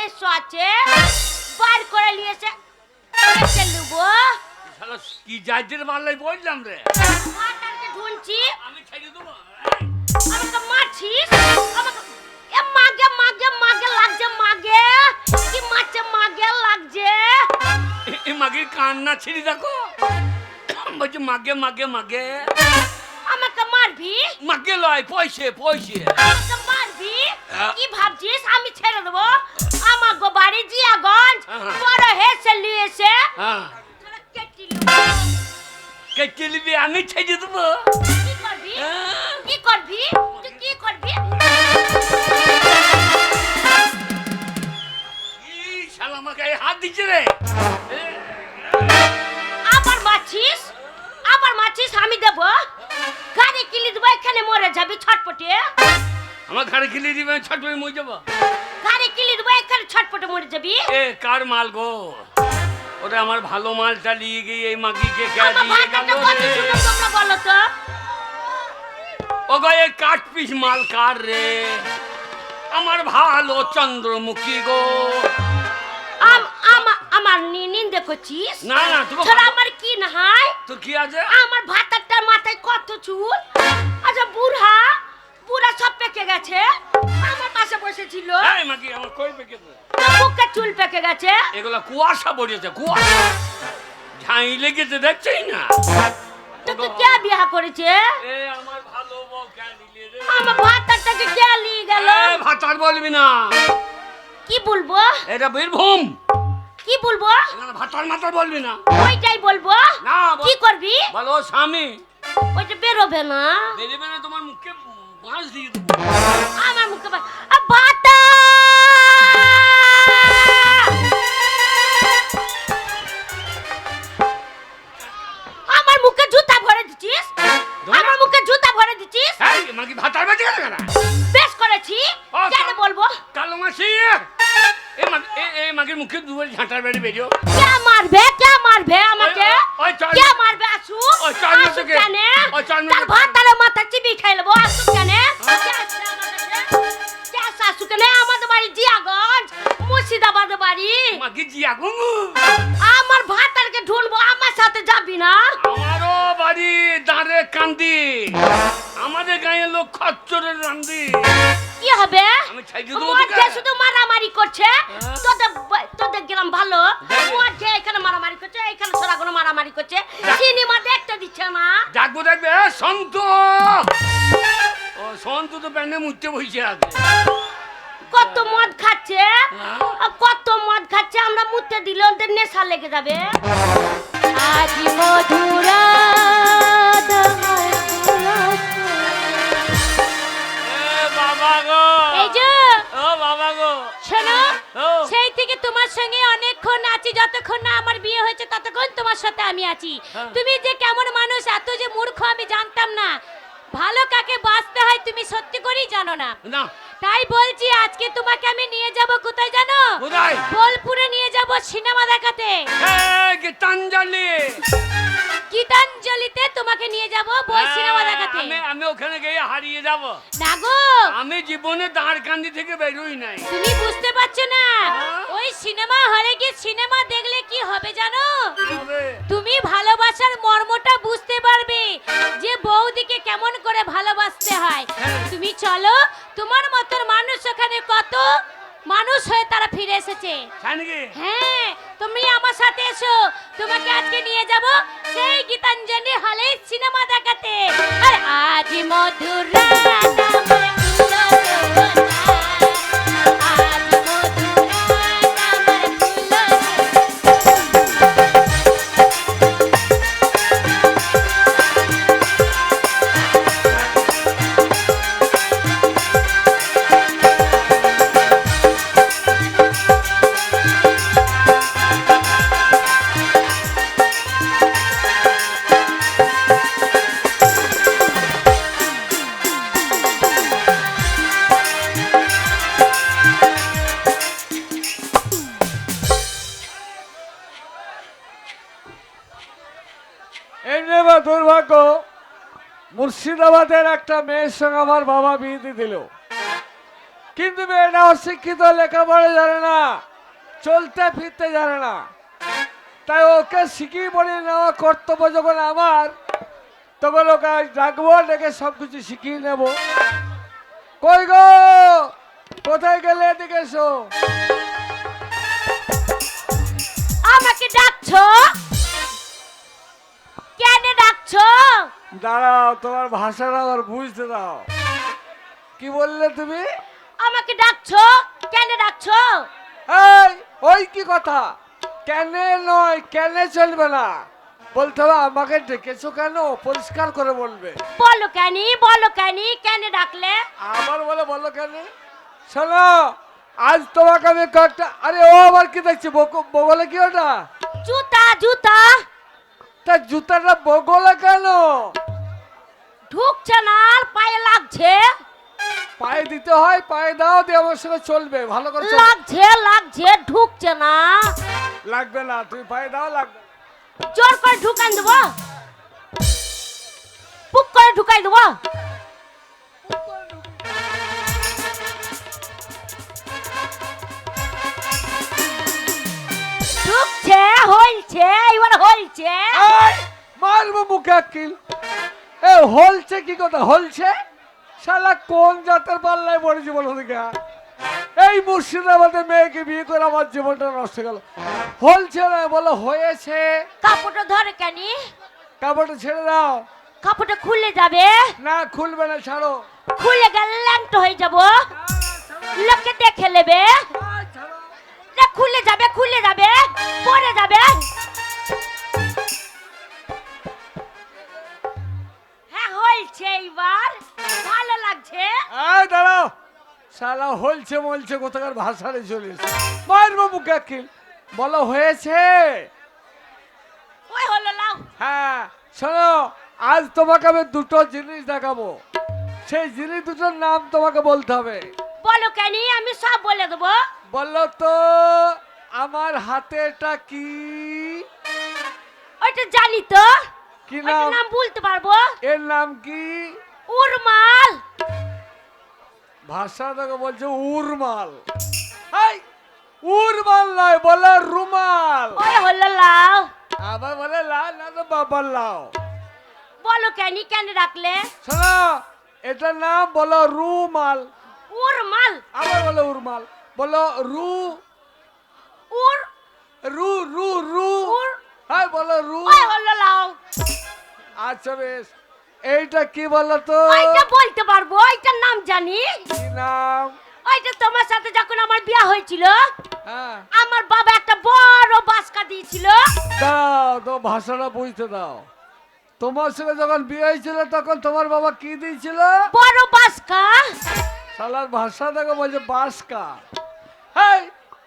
মেসো আছে বার করে নিয়েছে এসে লুবো শালা কি যাইতে মারলাই বললাম রে মাটারকে ঢুনছি আমি ছেড়ে দেবো আমাকে মারছিস আমাকে এ মাগে মাগে মাগে লাগছে মাগে কি মাছে মাগে লাগছে এই মাগির কান্না ছিড়ি দেখো বলছি মাগে মাগে মাগে আমাকে মারবি মাগে লয় পয়সে পয়সে আমাকে মারবি কি ভাবছিস আমি ছেড়ে দেবো আমার গো বাড়ি জিয়াগঞ্জ বড় হেসে লিয়েছে হ্যাঁ কেটে লুবো কেটে নিবি আমি ছেড়ে দেবো কি করবি কি করবি তুই কি করবি শালা আমাকে হাত দিচ্ছে রে আবার মারছিস আমি দেব গাড়ি কিলি দেবো এখানে মরে যাবি ছটপটে আমার ঘরে কিনে দিবে ছটপটে মরে যাবো গাড়ি কিলি দেবো এখানে ছটপটে মরে যাবি এ কার মাল গো ওটা আমার ভালো মালটা নিয়ে গিয়ে এই মাগিকে কে আমার দিয়ে ভাষাটা গেল কত সুন্দর তোমরা বলো তো ও গো এই কাঠ পিস মাল কার রে আমার ভালো চন্দ্রমুখী গো আমার নিন্দে করছিস না না তুমি তোরা আমার কি না হয় তো কি আছে আমার ভাতারটার মাথায় কত চুল আচ্ছা বুড়া সব পেকে গেছে আমার পাশে বসেছিল এই মাগি আমার কই পেকে বুকের চুল পেকে গেছে এগুলা কুয়াশা পড়েছে কুয়াশা ঝাই লেগেছে দেখছই না তো তুই কে বিয়ে করেছে এ আমার ভালো বউ কে নিলে রে আমার ভাতারটাকে কে নিয়ে গেল এ ভাতার বলবি না কি বলবো এটা বীরভূম কি বলবো এখানে ভাতার মাতার বলবি না ওইটাই বলবো না কি করবি বলো স্বামী ওইটা বেরোবে না বেরোবে না তোমার মুখে বাঁশ দিয়ে দেবো আমার মুখে ভাতা আমার মুখে জুতা ভরে দিছিস আমার মুখে জুতা ভরে দিছিস এই মাগি ভাতার বেঁচে গেল কেন বেশ করেছি কেন বলবো কালো মাসি এই মাগির মুখে দুবার ঝাঁটার বেড়ে বেরিও কে মারবে আমাকে কে মারবে আসু আসু কেন তার ভাতার মাথা চিবি খাই লবো আসু কেন কে আসু কেন আমাদের বাড়ি জিয়াগঞ্জ মুর্শিদাবাদ বাড়ি মাগি জিয়া গুঙ্গু আমার ভাতারকে ঢুনবো আমার সাথে যাবি না আমারও বাড়ি দাঁড়ে কান্দি আমাদের গায়ে লোক খচ্চরের রান্দি কি হবে আমি ছাই দেবো মধ্যে শুধু মারামারি করছে তোদের গ্রাম ভালো মধ্যে এখানে মারামারি করছে এখানে সরাগুলো মারামারি করছে সিনেমা দেখতে দিচ্ছে না ডাকবো দেখবে সন্ত ও সন্ত তো প্যান্ডে মুছতে বসে আছে কত মদ খাচ্ছে আমরা মুতে দিলে ওদের নেশা লেগে যাবে আজ মধুরা বাবা গো এই যে ও বাবা গো শোনো ও সেই থেকে তোমার সঙ্গে অনেকক্ষণ আছি যতক্ষণ না আমার বিয়ে হয়েছে ততক্ষণ তোমার সাথে আমি আছি তুমি যে কেমন মানুষ এত যে মূর্খ আমি জানতাম না ভালো কাকে বাঁচতে হয় তুমি সত্যি করেই জানো না না তাই বলছি আজকে তোমাকে আমি নিয়ে যাব কোথায় জানো কোথায় বোলপুরে নিয়ে যাব সিনেমা দেখাতে গীতাঞ্জলিতে তোমাকে নিয়ে যাব বল সিনেমা দেখাতে আমি ওখানে গিয়ে হারিয়ে যাব না গো আমি জীবনে দাঁড়কান্দি থেকে বেরোই নাই তুমি বুঝতে পারছো না ওই সিনেমা হলে গিয়ে সিনেমা দেখলে কি হবে জানো তুমি ভালোবাসার মর্মটা বুঝতে পারবে যে বউদিকে কেমন করে ভালোবাসতে হয় তুমি চলো তোমার মতন মানুষ ওখানে কত মানুষ হয়ে তারা ফিরে এসেছে হ্যাঁ তুমি আমার সাথে এসো তোমাকে আজকে নিয়ে যাব সেই গীতাঞ্জলি হলে সিনেমা দেখাতে আর আজ মধুর দুর্ভাগ্য মুর্শিদাবাদের একটা মেয়ের সঙ্গে আমার বাবা বিয়ে দিয়ে দিল কিন্তু মেয়েটা অশিক্ষিত, লেখাপড়া জানে না, চলতে ফিরতে জানে না, তাই ওকে শিখিয়ে পড়িয়ে নেওয়া কর্তব্য যখন আমার, তখন ওকে আজ ডাকবো, ডেকে সবকিছু শিখিয়ে নেব। কই গো, কোথায় গেলে? এদিকে এসো। আমাকে ডাকছো? কেন ডাকছো? দাঁড়াও, তোমার ভাষাটা আবার বুঝতে দাও। কি বললে তুমি? আমাকে ডাকছো? কেন ডাকছো? এই, ওই কি কথা? কেন নয়, কেন চলবে না, বলতে হবে আমাকে ডেকেছো কেন, পরিষ্কার করে বলবে। বলো কেন, বলো কেন, কেন ডাকলে? আবার বলে বলো কেন? শোনো, আজ তোমাকে আমি কয়েকটা, আরে ও আবার কি দেখছি, বগলে কি ওটা? জুতা, জুতা। তা জুতাটা বগলে কেন? ঢুকছে না, আর পায়ে লাগছে। পায়ে দিতে হয়, পায়ে দাও, দিয়ে আমার সঙ্গে চলবে, ভালো করে চলবে। লাগছে, লাগছে, ঢুকছে না। লাগবে না, তুমি পায়ে দাও, লাগবে। জোর করে ঢুকান দেবো, পুক করে ঢুকাই দেবো। ঢুকছে, হইছে, এবার হইছে। এই, মারবো মুখে আকিল। এ হলছে কি কথা, হলছে? শালা কোন জাতের পাল্লায় পড়েছি বলো দেখা। এই মুর্শিদাবাদের মেয়েকে বিয়ে করে আমার জীবনটা নষ্ট গেল। হলছে না, বলো হয়েছে। কাপড়টা ধরে কেন? কাপড়টা ছেড়ে দাও। কাপড়টা খুলে যাবে। না, খুলবে না, ছাড়ো। খুলে গেলে ল্যাংটো হয়ে যাব, লোকে দেখে নেবে। না, খুলে যাবে, খুলে যাবে, পড়ে যাবে। হ্যাঁ, হয়েছে, এইবার ভালো লাগছে। এই দাঁড়াও, শালা হলছে মলছে কোথাকার ভাষারে চলে এসে মারবো মুখে আকিল। বলো হয়েছে। ওই হলো লাও। হ্যাঁ, শোনো, আজ তোমাকে আমি দুটো জিনিস দেখাবো, সেই জিনিস দুটোর নাম তোমাকে বলতে হবে। বলো কেন, আমি সব বলে দেবো। বললো তো, আমার হাতে এটা কি? ওইটা জানি তো, কি ওইটার নাম? নাম বলতে পারবো। এর নাম কি? উরমাল। ভাষা তোকে বলছে উরমাল। হাই, উরমাল নয়, বলে রুমাল। ওই হলো লাও। আবার বলে লাল, না তো বাবার লাও। বলো কেন, কেন রাখলে? শোনো, এটার নাম বলো রুমাল। উরমাল। আবার বলো উরমাল। বলো রু উর রু রু রু। উর। হ্যাঁ, বলো রু। ওই হলো লাও। আচ্ছা বেশ, এইটা কি বলো তো? ওইটা বলতে পারবো, ওইটার নাম জানি। কি নাম? ওইটা তোমার সাথে যখন আমার বিয়ে হয়েছিল, হ্যাঁ, আমার বাবা একটা বড় বাসকা দিয়েছিল। দাও তো, ভাষাটা বুঝতে দাও। তোমার সঙ্গে যখন বিয়ে হয়েছিল তখন তোমার বাবা কি দিয়েছিল? বড় বাসকা। শালার ভাষা দেখো, বলছে বাসকা। হ্যাঁ,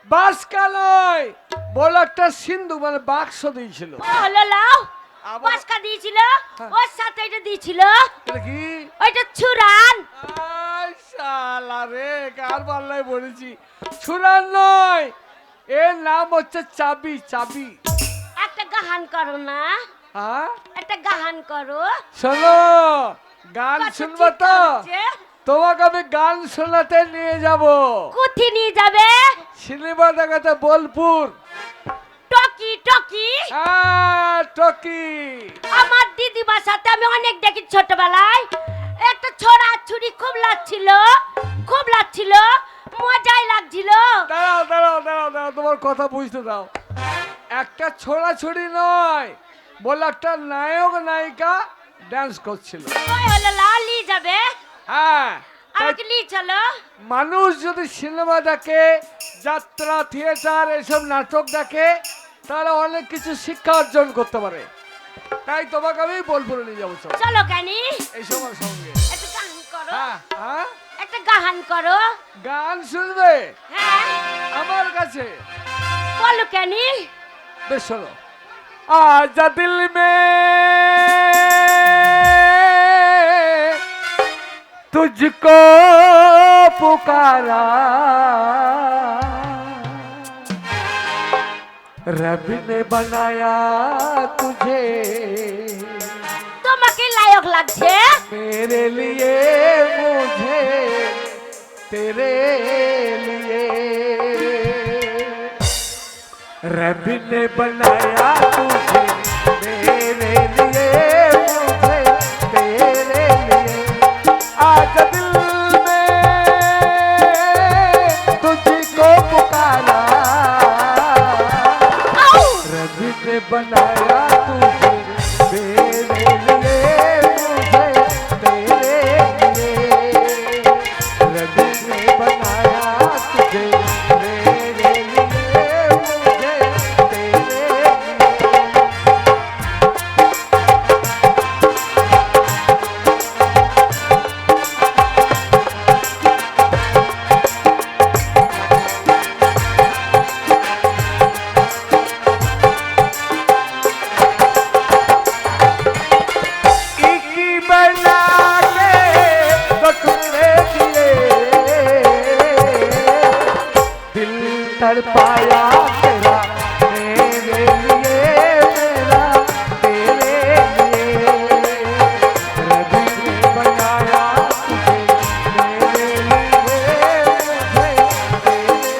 বাসকা নয়, বলো একটা সিন্ধু, মানে বাক্স দিয়েছিল। ও হলো লাও। আবার- বাসকা দিয়েছিল, হ্যাঁ। ওর সাথে এটা দিয়েছিল। এটা কি? ওইটা ছুরান। আই শালা রে, কার পাল্লায় পড়েছি। ছুরান নয়, এর নাম হচ্ছে চাবি, চাবি। একটা গাহান করো না, হ্যাঁ, একটা গাহান করো। শোনো, গান কত শুনবো চিৎকার তো? হচ্ছে। তোমাকে আমি গান শোনাতে নিয়ে যাব। কোথায় নিয়ে যাবে? সিনেমা দেখাতে বোলপুর। Talkie, talkie. হ্যাঁ, টকি। আমার দিদিমার সাথে আমি অনেক দেখি ছোটবেলায়। একটা ছোড়া ছুরি খুব লাগছিল, খুব লাগছিল, মজাই লাগছিল। দাঁড়াও দাঁড়াও দাঁড়াও দাঁড়াও, তোমার কথা বুঝতে দাও। একটা ছোড়াছুড়ি নয়, বলে একটা নায়ক নায়িকা ডান্স করছিল। ওই হলো লালি যাবে। হ্যাঁ, তাই আমাকে নিয়ে চলো। মানুষ যদি সিনেমা দেখে, যাত্রা, থিয়েটার, এসব নাটক দেখে, তাহলে অনেক কিছু শিক্ষা অর্জন করতে পারে। তাই তোমাকে আমি বোলপুরে নিয়ে যাবো। চলো, চলো কানি, এইসব আমার সঙ্গে। একটা গান করো। হ্যাঁ হ্যাঁ, একটা গান করো। গান শুনবে হ্যাঁ, আমার কাছে? বলো কানি। বেশ, শোনো। आजा दिल में तुझको पुकारा, रब ने बनाया तुझे তোমাকে লায়ক লাগছে। मेरे लिए मुझे तेरे लिए रब ने बनाया तुझे मेरे लिए मुझे तेरे लिए आज दिल में तुझको पुकारा रब ने बनाया तुझे मेरे लिए मुझे तेरे लिए रब ने बनाया तुझे मेरे लिए मुझे तेरे लिए इकी बना के तो टुकड़े दिए दिल तड़पाया तेरा मेरे लिए मेरा तेरे लिए रब ने बनाया तुझे मेरे लिए मुझे तेरे लिए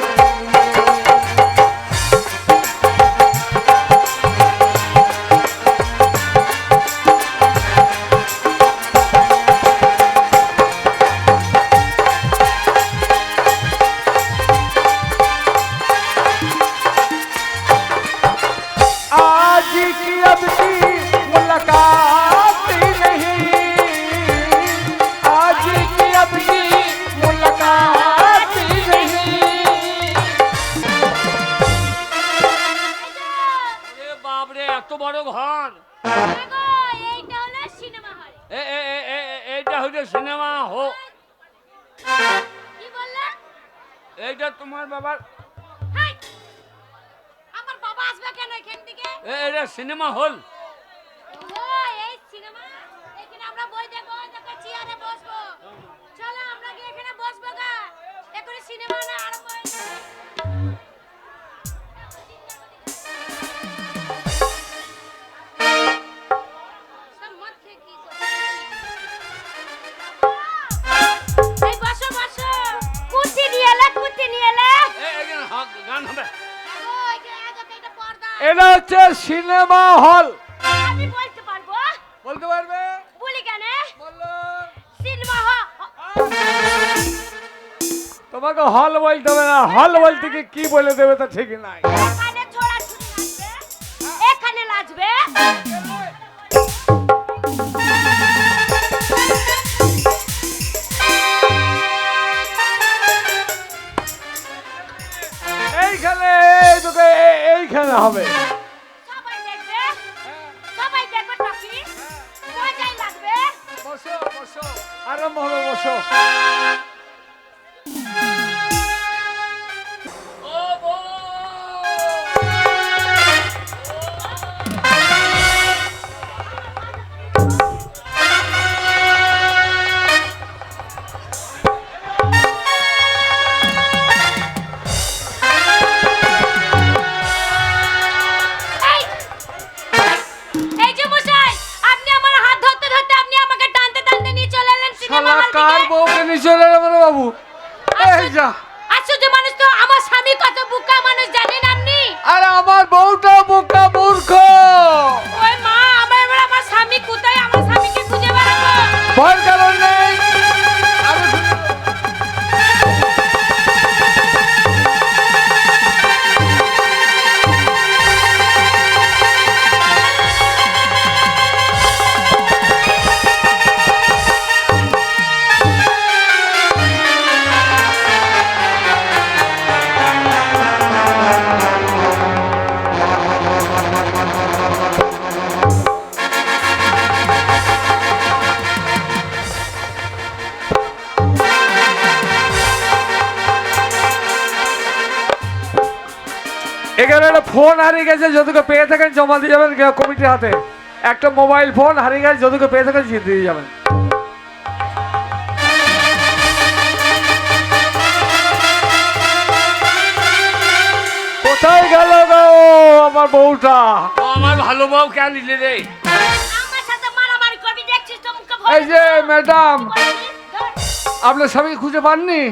आज की अब की मुलाकात ही नहीं आज की अब की मुलाकात ही नहीं আরে বাপরে এত বড় ঘর দেখো, এইটা হলো সিনেমা হল। এইটা হচ্ছে সিনেমা হো কি বললে? এইটা তোমার বাবার হাই! আমার বাবা আসবে কেন এখান থেকে? এটা সিনেমা হল ও, এই সিনেমা। এখানে আমরা বই দেখবো, দেখো চেয়ারে বসবো। চলো আমরা গিয়ে এখানে বসবো গা। এখনই সিনেমা না আরম্ভ হয়ে যাবে। সব মদ খেয়ে কি করছে? এই বসো, বসো। কুর্তি নিয়ে এলে, কুর্তি নিয়ে এলে। এখানে গান হবে দেখো, এখানে দেখো, এটা পর্দা। এটা হচ্ছে সিনেমা হল আমি বলতে পারবো। বলতে পারবে বলি কেন? বললো সিনেমা হল। তোমাকে হল বলতে হবে না হল বলতে কি বলে দেবে তা ঠিক নাই এখানে ছোড়া ছুরি নাচবে, এখানে নাচবে। এইখানে এইখানে হবে সবাই দেখবে, সবাই দেখবে টকি, মজাই লাগবে। বসো বসো আরম্ভ হবে বসো ও বউ! এই, এই যে মশাই, আপনি আমার হাত ধরতে ধরতে আপনি আমাকে টানতে টানতে নিয়ে চলে এলেন সিনেমা শালা হল কার থেকে। বউকে নিয়ে চলে এলো রে বাবু এই যা আশ্চর্য মানুষ তো, আমার স্বামী কত বোকা মানুষ জানেন আপনি? আরে আমার বউটা বোকা মূর্খ ওই মা, এবার আমার স্বামী কোথায়? আমার স্বামীকে খুঁজে বেড়াবো। ভয় কারণ নেই আমি এখানে একটা ফোন হারিয়ে গেছে যদিকে পেয়ে থাকেন জমা দিয়ে যাবেন কমিটির হাতে একটা মোবাইল ফোন হারিয়ে গেছে যদিকে পেয়ে থাকেন দিয়ে যাবেন কোথায় গেল গো আমার বউটা? ও আমার ভালো বউ কে নিলে রে? আমার সাথে মারামারি করবি দেখছিস তো মুখে ভয় এই যে লাগছে? ম্যাডাম বলছিস? ধর। আপনার স্বামী খুঁজে পাননি?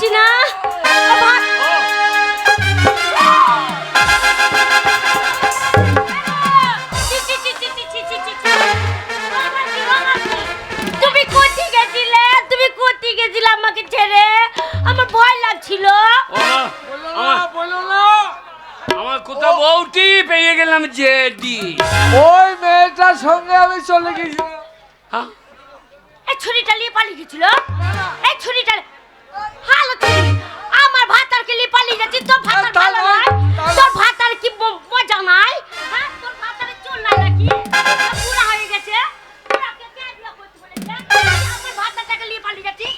পাচ্ছি না ভাত ছি, ছি, ছি, ছি, ছি, ছি, ছি, ছি, ছি। আমার কি, আমার কি? তুমি কোথায় গেছিলে? তুমি কোথায় গেছিলে আমাকে ছেড়ে? আমার ভয় লাগছিল। বলো না বলো না আমার কোথাও বউটি পেয়ে গেলাম জেডি। ওই মেয়েটার সঙ্গে আমি চলে গেছিলাম। হ্যাঁ? এই ছুরিটা নিয়ে পালিয়ে গেছিল। এই ছুরিটা হালো ছুরি আমার ভাতারকে নিয়ে পালিয়ে যাচ্ছি। তোর ভাতার ভালো নয়, তোর ভাতার কি মজা নাই? হ্যাঁ, তোর ভাতারের চুল নাই নাকি? পুরা হয়ে গেছে। পুরাকে কে বিয়ে করতে বলেছে? আমার ভাতারটাকে নিয়ে পালিয়ে যাচ্ছি।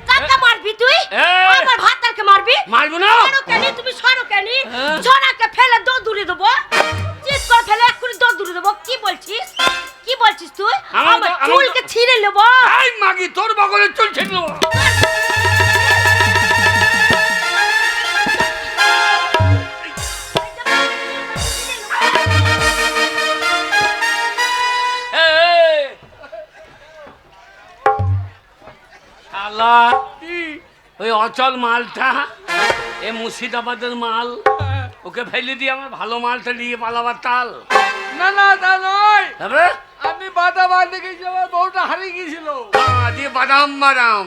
কাকা মারবি তুই? এই! আমার ভাতারকে মারবি? মারবো না। সরো কেনি, তুমি সরো কেনি? হ্যাঁ? ছোড়াকে ফেলে দৌড়ে দেবো। চিৎ করে ফেলে এক্ষুনি দৌড়ে দেবো। কি বলছিস? কি বলছিস তুই? আমার আমার তো- আমার চুলকে তো- ছিঁড়ে নেবো। এই মাগি তোর বগলে চুল ছিঁড়লো। এই! শালা ওই অচল মালটা এ মুর্শিদাবাদের মাল, ওকে ফেলে দিয়ে আমার ভালো মালটা নিয়ে পালাবার তাল। না না তা নয়, তবে আমি বাধা বাঁধতে গেছি, আমার বউটা হারিয়ে গিয়েছিল। দিয়ে বাদাম বাদাম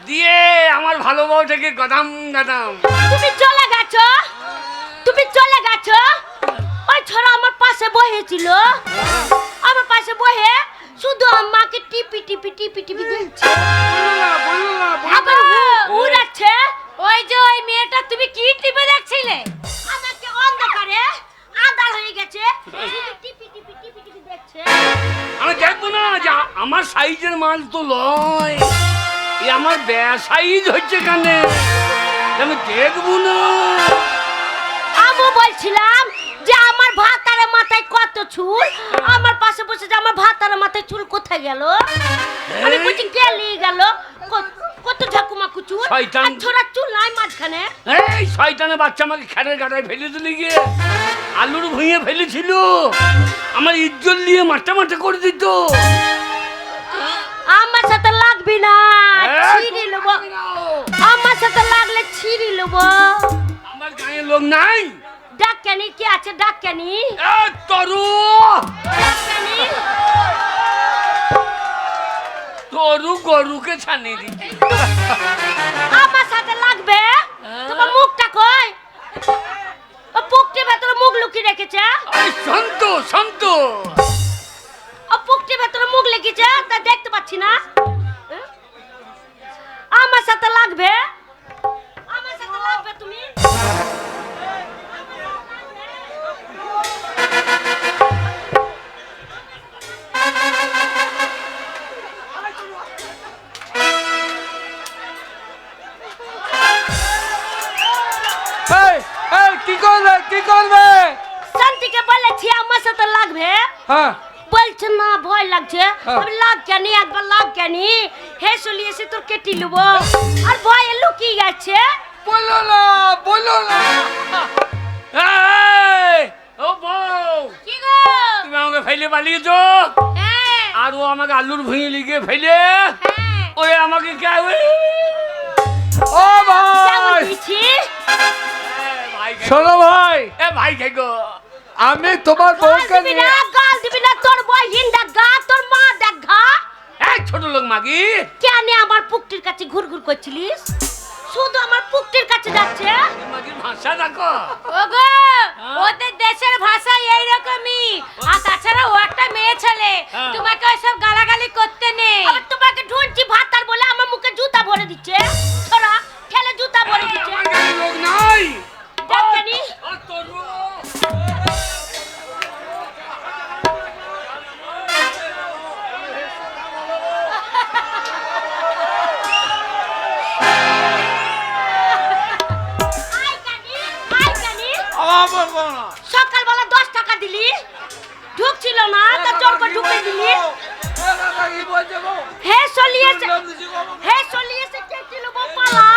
দিয়ে আমার ভালো বউটাকে গদাম গদাম। তুমি চলে গেছো, তুমি চলে গেছো। ওই ছোড়া আমার পাশে বসেছিল, আমার পাশে বসে শুধু আমাকে টিপি টিপি টিপি টিপি দিচ্ছে। বললো না আবার উড়াচ্ছে। ওই যে ওই মেয়েটা তুমি কি টিপে দেখছিলে? আমাকে অন্ধকারে আঁধার হয়ে গেছে, শুধু টিপি টিপি টিপি টিপি দেখছে। আমি দেখবো না যে আমার সাইজের মাল তো লয়, এ আমার সাইজ হচ্ছে কেন আমি দেখবো না। আমি বলছিলাম যে আমার ভাতারের মাথায় কত চুল, আমার পাশে বসে যে আমার ভাতারের মাথায় চুল কোথায় গেল? আমি বলছি গেলি গেল, কত ঝাকুমাকু চুল, শয়তান। আর ছোড়া চুল নাই মাঝখানে। এই শয়তানের বাচ্চা আমাকে খেরের গাড়ায় ফেলে দিলে গিয়ে আলুর ভুঁইয়ে ফেলেছিল, আমার ইজ্জত নিয়ে মাঠা মাঠা করে দিত। আমার সাথে লাগবি না, এই, ছিঁড়ি নেব। আমার সাথে লাগলে ছিঁড়ি নেব। আমার গায়ে লোক নাই। ডাক কেনি কি আছে? ডাক কেনি, এ তরু, ডাক কেনি। তরু গরুকে ছানিয়ে দিচ্ছি। আমার সাথে লাগবে। তোমার মুখটা কই? ও পুকটির ভেতরে মুখ লুকিয়ে রেখেছে। এই শান্ত শান্ত। ও পুকটির ভেতরে মুখ লেগেছে, তা দেখতে পাচ্ছি না। আমার সাথে লাগবে, আমার সাথে লাগবে তুমি। এই এই কি করবে কি করবে? শান্তিকে বলেছি আমার সাথে লাগবে, হ্যাঁ বলছে না ভয় লাগছে। হ্যাঁ। আমি লাগ কেনি, একবার লাগ কেনি, হে চলি এসে তোর কেটে নেব। আর ভয়ে লুকিয়ে গেছে। বললো না বললো না। এই, ও বউ, কি গো? তুমি আমাকে ফেলে পালিয়েছো, হ্যাঁ, আর ও আমাকে আলুর ভুঁয়ে লিখে ফেলে হ্যাঁ। ওরে আমাকে কে ও কেমন ভাই দিয়েছি? ভাই শোনো ভাই, এ ভাই কে গো, আমি তোমার গাল বউকে দিবি নিয়ে না, গাল দিবি না। তোর বই হিন্দা গা, তোর মা দেখা। এই ছোট লোক মাগি, কেন আমার পুকটির কাছে ঘুরঘুর করছিলিস? শুধু আমার পুকটির কাছে যাচ্ছে। মাগির ভাষা দেখো। ওগো, ওদের দেশের ভাষা এইরকমই। আর তাছাড়া ও একটা মেয়ে ছেলে, হ্যাঁ। তোমাকে ওইসব গালাগালি করতে নেই। আবার তোমাকে ঢুনছি ভাতার বলে আমার মুখে জুতা ভরে দিচ্ছে। ছোড়া ঠেলে জুতা ভরে দিচ্ছে। আমার গায়ে লোক নাই। দেখনি? ও তরু, আই কানি, আই কানি। আমার বলবো না। সকালবেলা 10 টাকা দিলি, ঢুকছিল না, তা জোর করে ঢুকে দিলি। কি বলছে গো? হে চলিয়েছে, হে চলিয়েছে, কেটে নেবো পালা।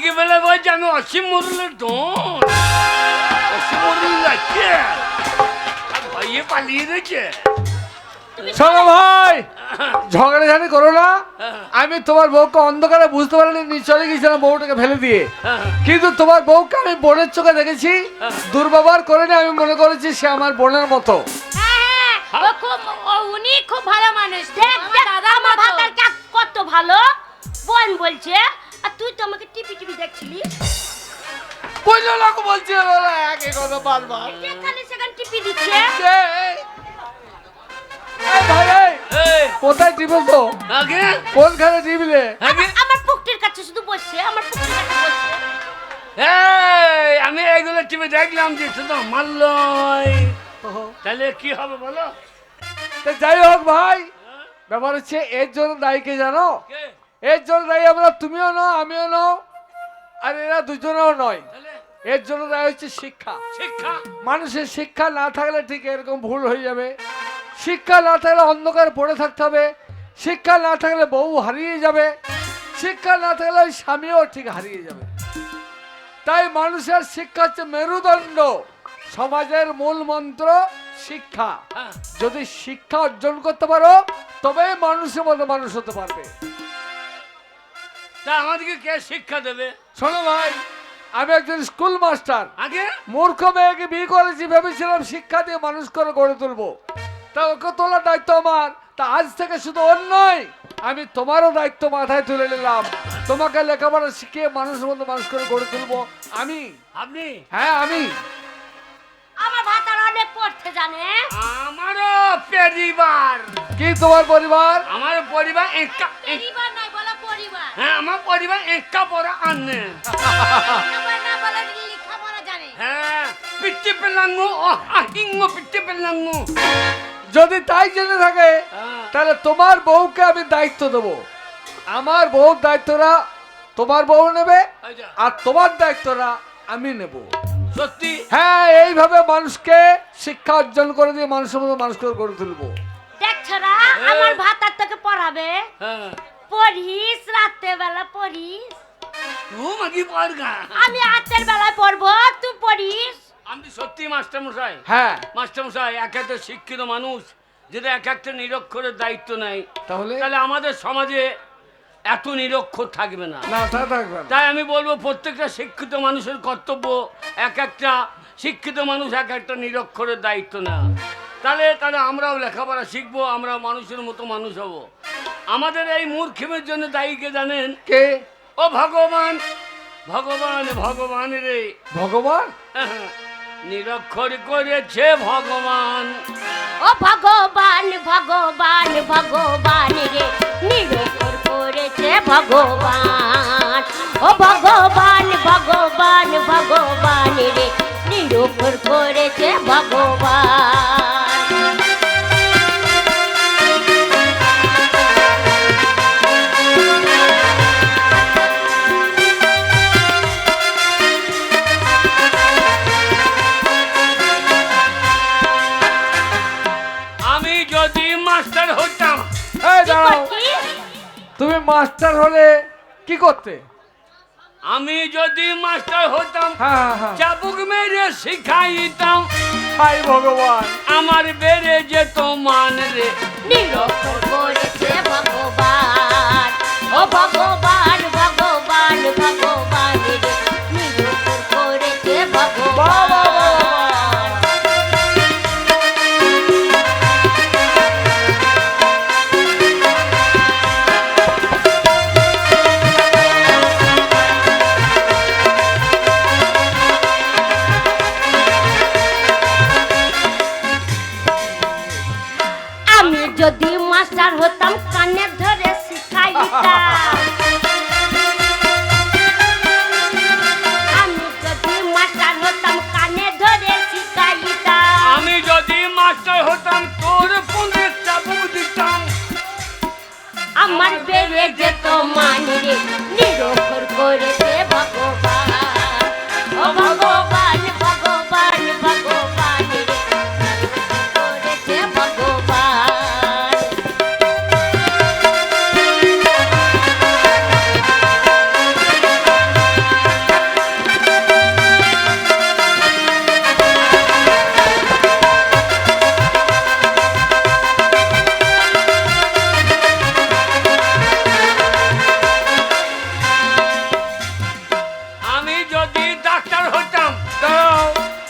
দেখে ফেলে বলছে আমি অসীম মরুলের দোন। অসীম মরুল যাচ্ছে আর ভাইয়ে পালিয়ে দিয়েছে। শোনো ভাই, ঝগড়াঝাড়ি করো না। আমি তোমার বউকে অন্ধকারে বুঝতে পারিনি, নিয়ে চলে গেছিলাম বউটাকে ফেলে দিয়ে। কিন্তু তোমার বউকে আমি বোনের চোখে দেখেছি, দুর্ব্যবহার করেনি। আমি মনে করেছি সে আমার বোনের মতো। হ্যাঁ, উনি খুব ভালো মানুষ। দেখ দেখ, দাদা আমার ভাতার কত ভালো বোন বলছে, আর তুই তো আমাকে টিপি টিপি দেখছিলিস। বুঝলো না বলছি একই কথা বারবার। যেখানে সেখানে টিপি দিচ্ছে। এই ভাই, এই, কোথায় টিপেছো? আগে কোনখানে টিপলে? আগে আমার পুকটির কাছে শুধু বসছে, আমার পুকটির কাছে বসছে। এই আমি এইগুলো টিভি দেখলাম যে শুধু মারলই, তাহলে কি হবে বলো? তো যাই হোক ভাই, ব্যাপার হচ্ছে এর জন্য দায়ী কে জানো? কে? এর জন্য দায়ী আমরা, তুমিও নও, আমিও নও, আর এরা দুজনেও নয়। তাহলে এর জন্য দায়ী হচ্ছে শিক্ষা। শিক্ষা। মানুষের শিক্ষা না থাকলে ঠিক এরকম ভুল হয়ে যাবে। শিক্ষা না থাকলে অন্ধকার পড়ে থাকতে হবে। শিক্ষা না থাকলে বউ হারিয়ে যাবে। শিক্ষা না থাকলে ওই স্বামীও ঠিক হারিয়ে যাবে। তাই মানুষের শিক্ষা হচ্ছে মেরুদণ্ড, সমাজের মূল মন্ত্র শিক্ষা। হ্যাঁ। যদি শিক্ষা অর্জন করতে পারো তবে মানুষের মতো মানুষ হতে পারবে। তা আমাদেরকে কে শিক্ষা দেবে? শোনো ভাই, আমি একজন স্কুল মাস্টার। আগে মূর্খ মেয়েকে বিয়ে করেছি, ভেবেছিলাম শিক্ষা দিয়ে মানুষ করে গড়ে তুলবো। তা ওকে তোলার দায়িত্ব আমার। তা আজ থেকে শুধু ওর নয়, আমি তোমারও দায়িত্ব মাথায় তুলে নিলাম। তোমাকে লেখাপড়া শিখিয়ে মানুষের মতো মানুষ করে গড়ে তুলবো আমি। আপনি? হ্যাঁ আমি। আমার ভাতার অনেক পড়তে জানে। আমারও পরিবার। কি তোমার পরিবার? আমার পরিবার একা। পরিবার নাই বলা পরিবার। হ্যাঁ, আমার পরিবার একা পড়া আনে। আমার না বলা লেখাপড়া জানে। হ্যাঁ, পিট্টি পেলাঙ্গু ও আহিঙ্গু পিট্টি পেলাঙ্গু। যদি তাই জেনে থাকে তাহলে তোমার বউকে আমি দায়িত্ব দেবো। আমার বউর দায়িত্বটা তোমার বউ নেবে, আর তোমার দায়িত্বটা আমি নেব। সত্যি? হ্যাঁ, এইভাবে মানুষকে শিক্ষা অর্জন করে দিয়ে মানুষের মতো মানুষ করে গড়ে তুলবো। দেখ ছড়া, আমার ভাতার তোকে পড়াবে। হ্যাঁ। পড়িস, রাতে বেলা পড়িস। তুমি পড়গা। আমি রাতের বেলায় পড়বো, তুই পড়িস। আমি সত্যি মাস্টার মশাই। হ্যাঁ, মাস্টার মশাই, এক একটা শিক্ষিত মানুষ যদি এক একটা নিরক্ষরের দায়িত্ব নেয়, তাহলে তাহলে আমাদের সমাজে এত নিরক্ষর থাকবে না। না, তা থাকবে না। তাই আমি বলবো প্রত্যেকটা শিক্ষিত মানুষের কর্তব্য এক একটা শিক্ষিত মানুষ এক একটা নিরক্ষরের দায়িত্ব নেওয়া। তাহলে আমরাও লেখাপড়া শিখবো, আমরা মানুষের মতো মানুষ হব। আমাদের এই মূর্খিমের জন্য দায়ী কে জানেন? কে? ও ভগবান। ভগবান, ভগবান রে। ভগবান? নিরক্ষর করেছে ভগবান। ও ভগবান, ভগবান, ভগবান রে, নিরক্ষর করেছে ভগবান। ও ভগবান, ভগবান, ভগবান রে, নিরক্ষর করেছে ভগবান। আমি যদি মাস্টার হতাম। এই কি দাঁড়াও, করছিস? তুমি মাস্টার হলে কি করতে? আমি যদি মাস্টার হতাম, হ্যাঁ হ্যাঁ হ্যাঁ। চাবুক মেরে শিখাইতাম, হাই ভগবান। আমার বেড়ে যেত মান রে। নিরক্ষর করেছে ভগবান। ও ভগবান, ভগবান, ভগবান রে, নিরক্ষর করেছে ভগবান। আমি যদি মাস্টার হতাম, কানে ধরে শিখাইতাম। আমি যদি মাস্টার হতাম, কানে ধরে শিখাইতাম। আমি যদি মাস্টার হতাম, তোর ফোনে চাবুক দিতাম, আমার বেড়ে যেত মান রে, নিরক্ষর করেছে ভগবান। ও ভগবান, ভগবান, ভগবান রে, নিরক্ষর করেছে ভগবান। ডাক্তার হতাম। দাঁড়াও,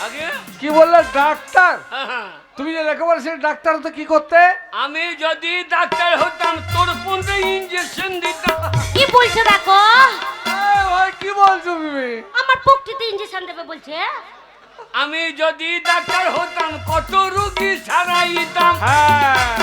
আগে কি বললে ডাক্তার? হ্যাঁ, তুমি যে লেখাপড়া সেই ডাক্তার তো কি করতে? আমি যদি ডাক্তার হতাম তোর পূর্বে ইঞ্জেকশন দিতাম। কি বলছো দেখো? ভাই কি বলছো তুমি? আমার পক্ষিতে ইঞ্জেকশন দেবে বলছে। আমি যদি ডাক্তার হতাম কত রোগী সারাইতাম। হ্যাঁ,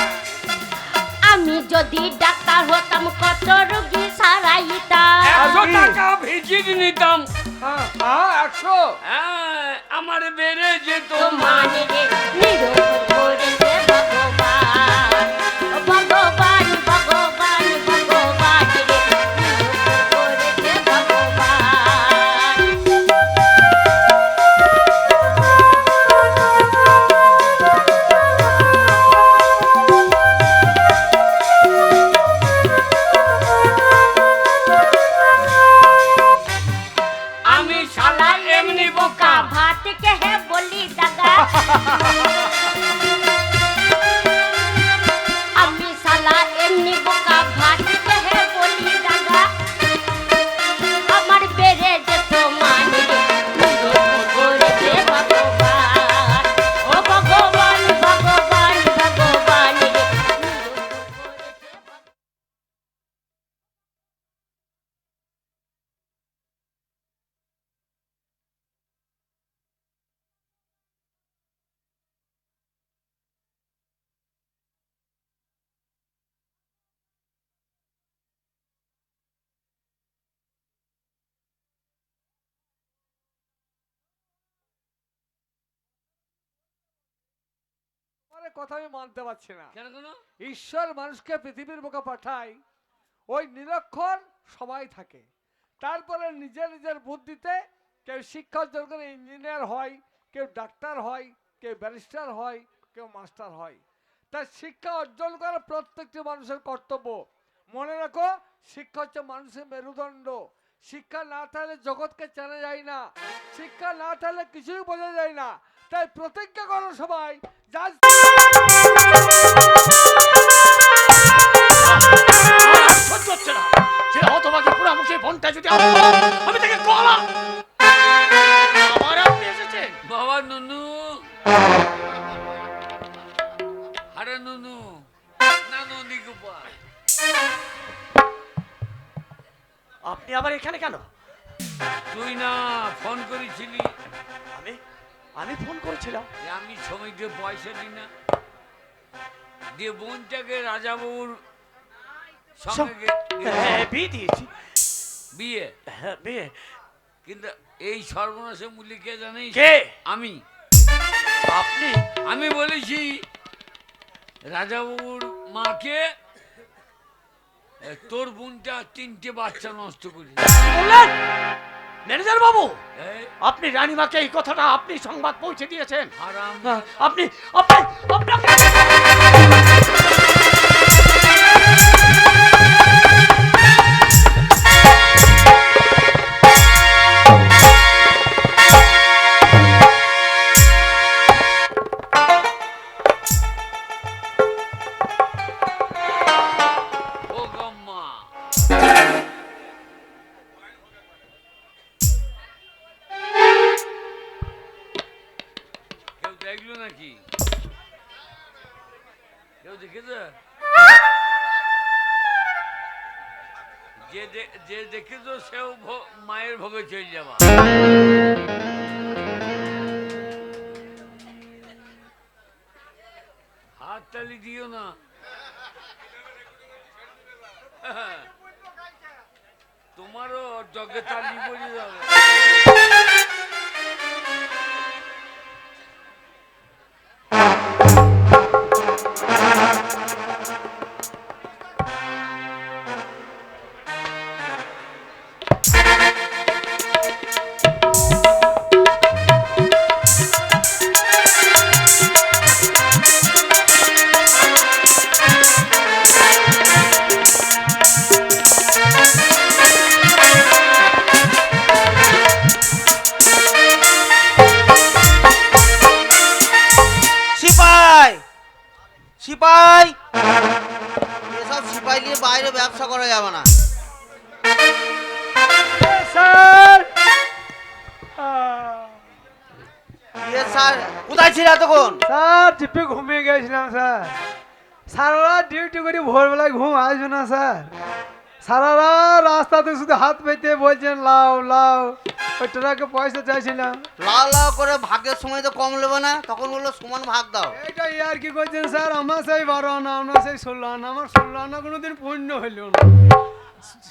আমি যদি ডাক্তার হতাম কত রোগী সারাইতাম। 100 টাকা ভিজিট নিতাম। হ্যাঁ, হ্যাঁ, 100। হ্যাঁ, আমার বেড়ে যেত মানে রে নিরোগ করেছে ভগবান, ভগবান, ভগবান, ভগবান রে নিরোগ করেছে ভগবান। আমি শালা এমনি বোকা। ভাত কে হে বলি দাগা, আমি শালা এমনি বোকা, ভাত কে হে বলি দাগা। আমার বেড়ে যেত মানে রে নিরোগ করেছে ভগবান, ও ভগবান, ভগবান, ভগবান রে নিরোগ করেছে ভগবান। তোমার কথা আমি মানতে পারছি না। কেন কেন? ঈশ্বর মানুষকে পৃথিবীর বুকে পাঠায়, ওই নিরক্ষর সবাই থাকে, তারপরে নিজের নিজের বুদ্ধিতে কেউ শিক্ষা অর্জন করে ইঞ্জিনিয়ার হয়, কেউ ডাক্তার হয়, কেউ ব্যারিস্টার হয়, কেউ মাস্টার হয়। তাই শিক্ষা অর্জন করা প্রত্যেকটি মানুষের কর্তব্য। মনে রাখো, শিক্ষা হচ্ছে মানুষের মেরুদণ্ড। শিক্ষা না থাকলে জগৎকে চেনা যায় না, শিক্ষা না থাকলে কিছুই বোঝা যায় না। তাই প্রতিজ্ঞা করো সবাই, যা সহ্য হচ্ছে না। সে হতভাগী পোড়ামুখী বোনটা যদি আমি তাকে গলা আবার আপনি এসেছেন। বাবা নুনু, আরে নুনু, না নন্দী গোপাল, আপনি আবার এখানে কেন? তুই না ফোন করেছিলি আমি আমি ফোন করেছিলাম। যে আমি সময়কে পয়সা দিই না, দিয়ে বোনটাকে রাজাবাবুর সঙ্গে হ্যাঁ, বিয়ে দিয়েছি। বিয়ে, হ্যাঁ, বিয়ে। কিন্তু এই সর্বনাশের মূল্য কে জানিস? কে? আমি। আপনি? আমি বলেছি রাজাবাবুর মাকে তোর বোনটা 3টে বাচ্চা নষ্ট করি। বললেন ম্যানেজার বাবু, এই আপনি রানীমাকে এই কথাটা আপনি সংবাদ পৌঁছে দিয়েছেন? হারাম। আপনি আপনি আপনাকে ও গম্মা, কেউ দেখলো নাকি? কেউ দেখেছে? যে দেখেছ সেও মায়ের ভোগে চলে যাবা। হাত তালি দিও না। তোমারও জগে তালি পড়ে যাবে। সিপাই, এসব সিপাই নিয়ে বাইরে ব্যবসা করা যাবে না। স্যার, স্যার কোথায় ছিল এতক্ষণ? স্যার টিপে ঘুমিয়ে গেছিলাম স্যার। সারা রাত ডিউটি করে ভোরবেলায় ঘুম আসবে না স্যার। সারা রাত রাস্তাতে শুধু হাত পেতে বলছেন লাও লাও। ওই ট্রাকে পয়সা চাইছিলাম। লাও লাও করে ভাগের সময় তো কম নেবে না, তখন বললো সমান ভাগ দাও। এইটা ইয়ার কি করছেন স্যার? আমার সেই 12 আনা, আপনার সেই 16 আনা। আমার 16 আনা কোনোদিন পূর্ণ হইল না।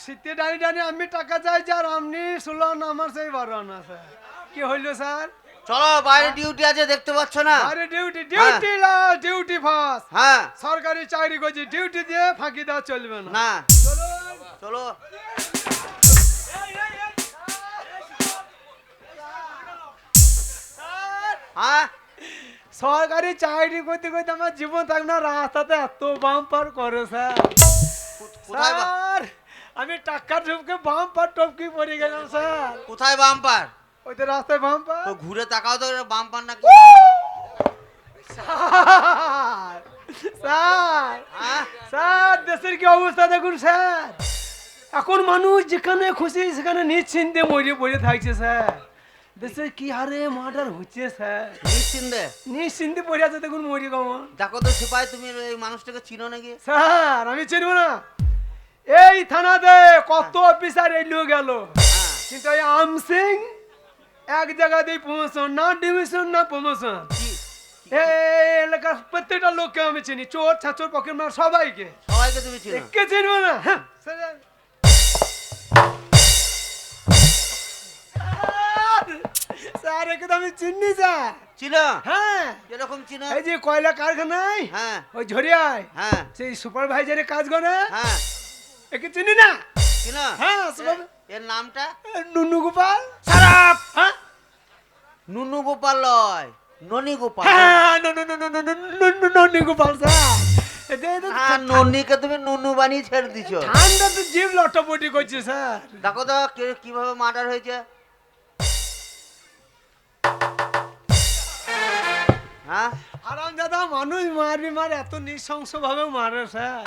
শীতে টানি টানি আমি টাকা চাইছি আর আপনি 16 আনা, আমার সেই 12 আনা স্যার। কি হইল স্যার? চলো বাইরে ডিউটি আছে, দেখতে পাচ্ছ না? আরে duty duty last, duty first. হ্যাঁ সরকারি চাকরি করছি, ডিউটি দিয়ে ফাঁকি দেওয়া চলবে না। না চলুন। চলো। হ্যাঁ সরকারি চাকরি করতে করতে আমার জীবন থাক না, রাস্তাতে এত বাম্পার করে স্যার। কোথায় স্যার আমি টাকা ঢুকে বাম্পার টপকি পড়ে গেলাম স্যার। কোথায় বাম্পার? ওই তো রাস্তায় বাম্পার। তো ঘুরে তাকাও তো, বাম্পার নাকি? স্যার স্যার হ্যাঁ স্যার দেশের কি অবস্থা দেখুন স্যার। এখন মানুষ যেখানে খুশি সেখানে নিশ্চিন্তে মরে পড়ে থাকছে স্যার। দেশে কি হারে মার্ডার হচ্ছে স্যার। নিশ্চিন্তে নিশ্চিন্তে পড়ে আছে দেখুন মরি কেমন। দেখো তো সিপাই, তুমি এই মানুষটাকে চিনো নাকি? স্যার আমি চিনব না? এই থানাতে কত অফিসার এলো গেল, হ্যাঁ কিন্তু এই আমসিং এক জায়গাতেই প্রমোশন, না ডিভিশন না প্রমোশন। এই এলাকার প্রত্যেকটা লোককে আমি চিনি, চোর ছাচোর পকেট মার সবাইকে। সবাইকে তুমি চিনো? একে চিনবো না? হ্যাঁ, স্যার। স্যার একে তো আমি চিনি স্যার। চিনো? হ্যাঁ কিরকম চিনো? এই যে কয়লা কারখানায় হ্যাঁ ওই ঝরিয়ায় হ্যাঁ সেই সুপারভাইজারে কাজ করে, হ্যাঁ একে চিনি না? চিনো? হ্যাঁ সুপার- এর নামটা? নুনু গোপাল। খারাপ। হ্যাঁ নুনু গোপাল লয়, ননি গোপাল। হ্যাঁ ননি গোপাল স্যার। হ্যাঁ ননিকে তুমি নুনু বানিয়ে ছেড়ে দিছো। ঠান্ডা তো জিভ লটপটি করছে স্যার। দেখো তো কিভাবে মার্ডার হয়েছে। হ্যাঁ হারামজাদা মানুষ মারবি মার এত নৃশংস ভাবে মারে স্যার।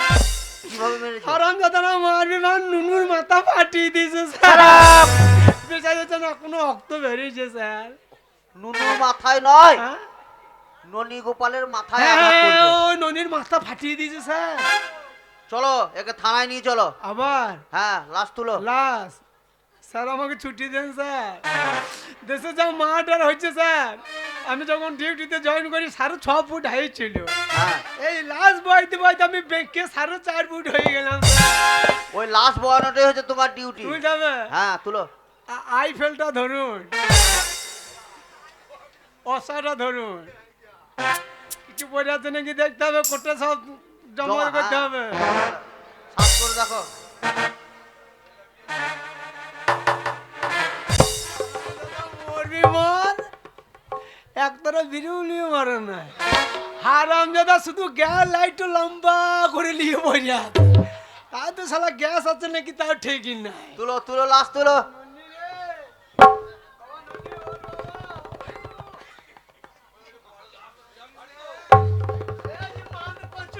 কিভাবে মেরেছে? হারামজাদারা মারবি মার নুনুর মাথা ফাটিয়ে দিয়েছে স্যার। বেঁচে যাচ্ছে না, কোনো রক্ত বেরিয়েছে স্যার। নুনুর মাথায় নয়, হ্যাঁ? ননি গোপালের মাথায় আঘাত হ্যাঁ, করেছে। ওই ননির মাথা ফাটিয়ে দিয়েছে স্যার। চলো একে থানায় নিয়ে চলো। আবার হ্যাঁ লাশ তুলো। লাশ স্যার আমাকে ছুটি দেন স্যার। দেশে যা মার্ডার হচ্ছে স্যার, আমি যখন ডিউটিতে জয়েন করি 6.5 ফুট হাইট ছিল। হ্যাঁ এই লাশ বইতে বইতে আমি বেঁকে 4.5 ফুট হয়ে গেলাম স্যার। ওই লাশ বয়ানোটাই হচ্ছে তোমার ডিউটি। তুই যাবে হ্যাঁ তুলো। আইফেলটা ধরুন, অসাটা ধরুন, কিছু পড়ে আছে নাকি দেখতে হবে, কোটে সব জমা করতে হবে। সাফ করে দেখো। মরবি মর, একতারা বিরুলিও মারে না। হারামজাদা শুধু গ্যাস লাইট লম্বা করে নিয়ে বইয়া, তাই তো শালা গ্যাস আছে নাকি তাও ঠিকই নাই। তুলো তুলো লাশ তুলো।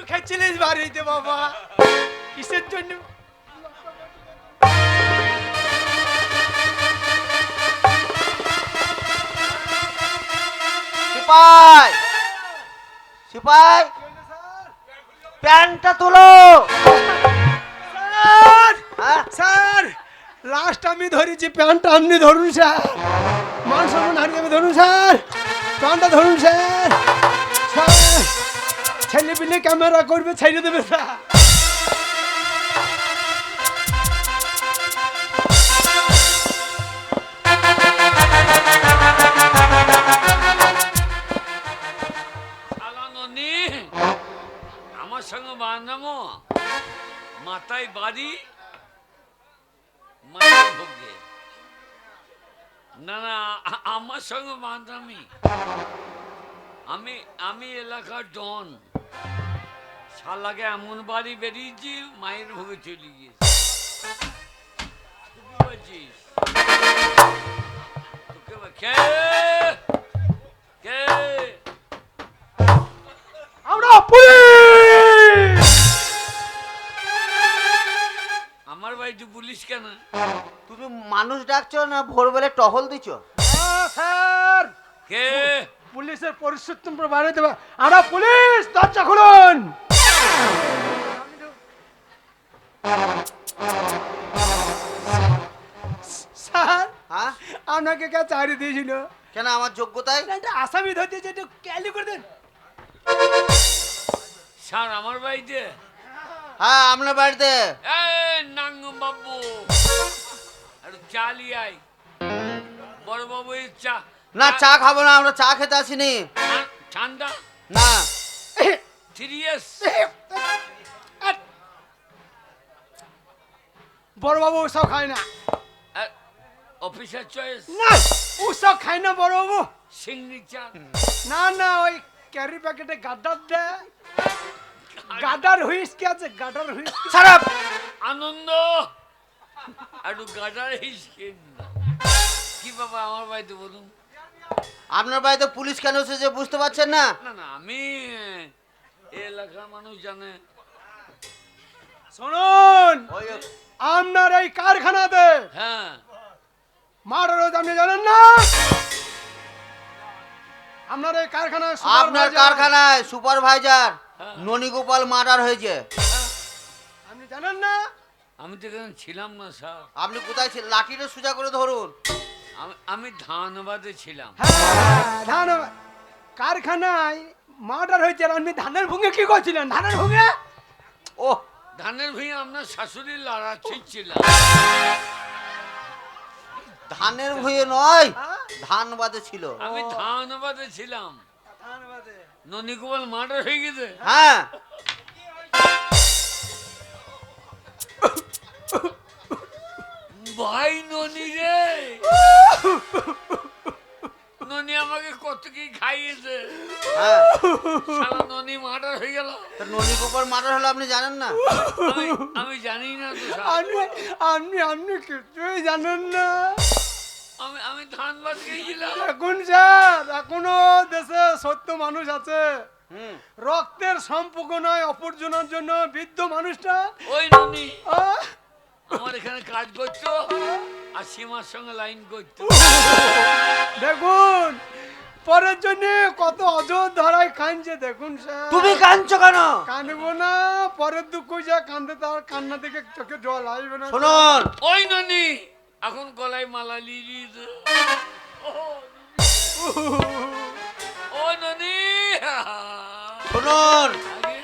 খেয়েছিলিস বাড়িতে বাবা, কিসের জন্য? সিপাই সিপাই প্যান্টটা তুলো। স্যার হ্যাঁ স্যার লাস্ট আমি ধরেছি, প্যান্টটা আপনি ধরুন স্যার। মান সম্মান হারিয়ে আমি ধরুন স্যার, প্যান্টটা ধরুন স্যার। স্যার ছেলে পিলে ক্যামেরা করবে, ছেড়ে দেবে স্যার। শালা ননি, আমার সঙ্গে বান্ধামো, মাথায় বাড়ি মায়ের ভোগে। না না আমার সঙ্গে বান্ধামি। আমি এলাকার ডন। শালাকে এমন বাড়ি বেরিয়েছি মায়ের ভোগে চলে গিয়েছে। তুই বলছিস তোকে কে কে আমরা পুলিশ। আমার বাড়িতে পুলিশ কেন? তুমি মানুষ ডাকছো না ভোরবেলা টহল দিছো? স্যার কে পুলিশের পরিস্থিতি বানিয়ে দেবে। আমরা পুলিশ, দরজা খুলুন। স্যার, হ্যাঁ আপনাকে কে চাকরি দিয়েছিল? কেন আমার যোগ্যতায়? না, এটা আসামি ধরতে যে একটু ক্যালি করে দেন। স্যার আমার বাড়িতে হ্যাঁ আপনার বাড়িতে। এই নাঙ্গু বাবু একটু চা লিয়ে আয় বড় বাবু এই চা না চা খাবো না, আমরা চা খেতে আসিনি। ঠান্ডা না সিরিয়াস বড়বাবু ওসব খায় না। অফিসার চয়েস না, ওসব খায় না বড়বাবু। সিংড়ি চা না না, ওই ক্যারি প্যাকেটে গাডার দেয়। গাডার হুইস্কি আছে, গাডার হুইস্কি। খারাপ। আনন্দ একটু গাটার হিসকেন কি বাবা আমার বাড়িতে বলুন। আপনার বাড়িতে পুলিশ কেন এসেছে বুঝতে পারছেন না? না না আমি এই এলাকার মানুষ জানে। শুনুন, ওই আপনার এই কারখানাতে হ্যাঁ মার্ডার হয়েছে, আপনি জানেন না? আপনার এই কারখানায় আপনার supervisor- কারখানায় সুপারভাইজার হ্যাঁ। ননীগোপাল মার্ডার হয়েছে। আপনি জানেন না? আমি তো এখানে ছিলাম না স্যার। আপনি কোথায় ছিলেন? লাঠিটা সোজা করে ধরুন। আমি ধানবাদে ছিলাম। হ্যাঁ, ধান কারখানায় মার্ডার হয়েছে, আর আপনি ধানের ভুঙে কি করছিলেন? ধানের ভুঙে? ও ধানের ভুঁয়ে আপনার শাশুড়ির লড়া ছিঁড়ছিলাম। ধানের ভুঁয়ে নয়, হ্যাঁ? ধান বাদে ছিল। আমি ধানবাদে ছিলাম। ধানবাদে। ননীগোপাল মার্ডার হয়ে গেছে। হ্যাঁ ভাই ননি রে ননি আমাকে কত কি খাইয়েছে। হ্যাঁ শালা ননি মার্ডার হয়ে গেল। তা ননীগোপাল মার্ডার হলো আপনি জানেন না? আমি জানি না তো স্যার। আপনি আপনি আপনি কিছুই জানেন না। আমি ধানবাদ গিয়েছিলাম। এখন স্যার, এখনো দেশে সত্য মানুষ আছে। হুম রক্তের সম্পর্ক নয়, অপরজনের জন্য বৃদ্ধ মানুষটা ওই ননি আহ, আমার এখানে কাজ করতো আর সীমার সঙ্গে লাইন করতো। দেখুন পরের জন্য কত অজর ধরায় কাঁদছে। দেখুন স্যার, তুমি কাঁদছো কেন? কাঁদবো না, পরের দুঃখ যা কান্দে তার কান্না থেকে চোখে জল আসবে না। শুনুন ওই ননি এখন গলায় মালা লিয়ে ও ননি শুনুন, আগে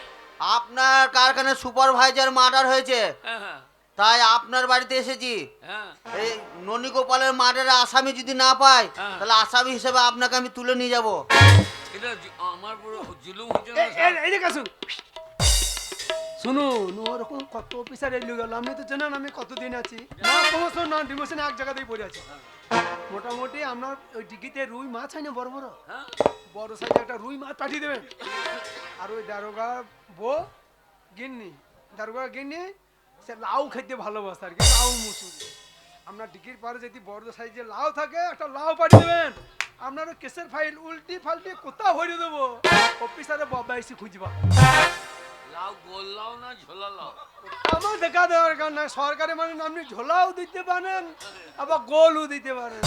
আপনার কারখানায় সুপারভাইজার মার্ডার হয়েছে, হ্যাঁ তাই আপনার বাড়িতে এসেছি। হ্যাঁ এই ননীগোপালের মার্ডারের আসামি যদি না পাই, হ্যাঁ। তাহলে আসামি হিসেবে আপনাকে আমি তুলে নিয়ে যাব। এটা আমার পুরো জুলুম হচ্ছে না স্যার? এই দিকে আসুন। শুনুন, ওরকম কত অফিসার এলো গেল, আপনি তো জানেন আমি কতদিন আছি। না প্রমোশন না ডিমোশন, এক জায়গাতেই পড়ে আছি। মোটামুটি আপনার ওই ডিগিতে রুই মাছ হয় না, বড় বড় হ্যাঁ বড় সাইজে একটা রুই মাছ পাঠিয়ে দেবেন। আর ওই দারোগা বউ গিন্নি, দারোগা গিন্নি সে লাউ খেতে ভালোবাসে আর কি, লাউ মুসুর। আপনার ডিগির পারে যদি বড় সাইজে লাউ থাকে, একটা লাউ পাঠিয়ে দেবেন। আপনার ওই কেসের ফাইল উল্টি ফাল্টি কোথাও ভরে দেবো, অফিসারে বাবা এসে খুঁজবা। লাউ গোল লাউ না ঝোলা লাউ? আমার দেখা দরকার নাই, সরকারি মানে আপনি ঝোলাও দিতে পারেন আবার গোলও দিতে পারেন।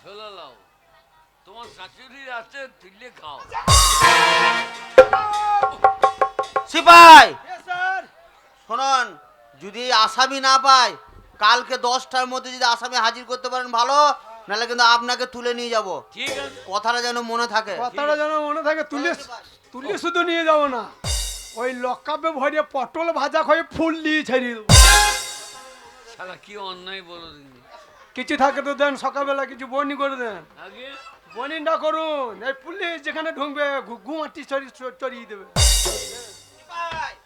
ঝোলা লাউ তোমার শাশুড়ির আছে, তুললে খাও। সিপাই স্যার, শুনুন, যদি আসামি না পাই, কালকে 10টার মধ্যে যদি আসামি হাজির করতে পারেন ভালো, নাহলে কিন্তু আপনাকে তুলে নিয়ে যাব। ঠিক আছে কথাটা যেন মনে থাকে। কথাটা যেন মনে থাকে। তুলে তুলে শুধু নিয়ে যাবো না, ওই লকাপে ভরে পটল ভাজা খেয়ে ফুল দিয়ে ছেড়ে দেবো। শালা কি অন্যায় বলো দিন। কিছু থাকে তো দেন, সকালবেলা কিছু বনি করে দেন। আগে বনিটা করুন, এই পুলিশ যেখানে ঢুকবে ঘুমাটি চড়িয়ে দেবে।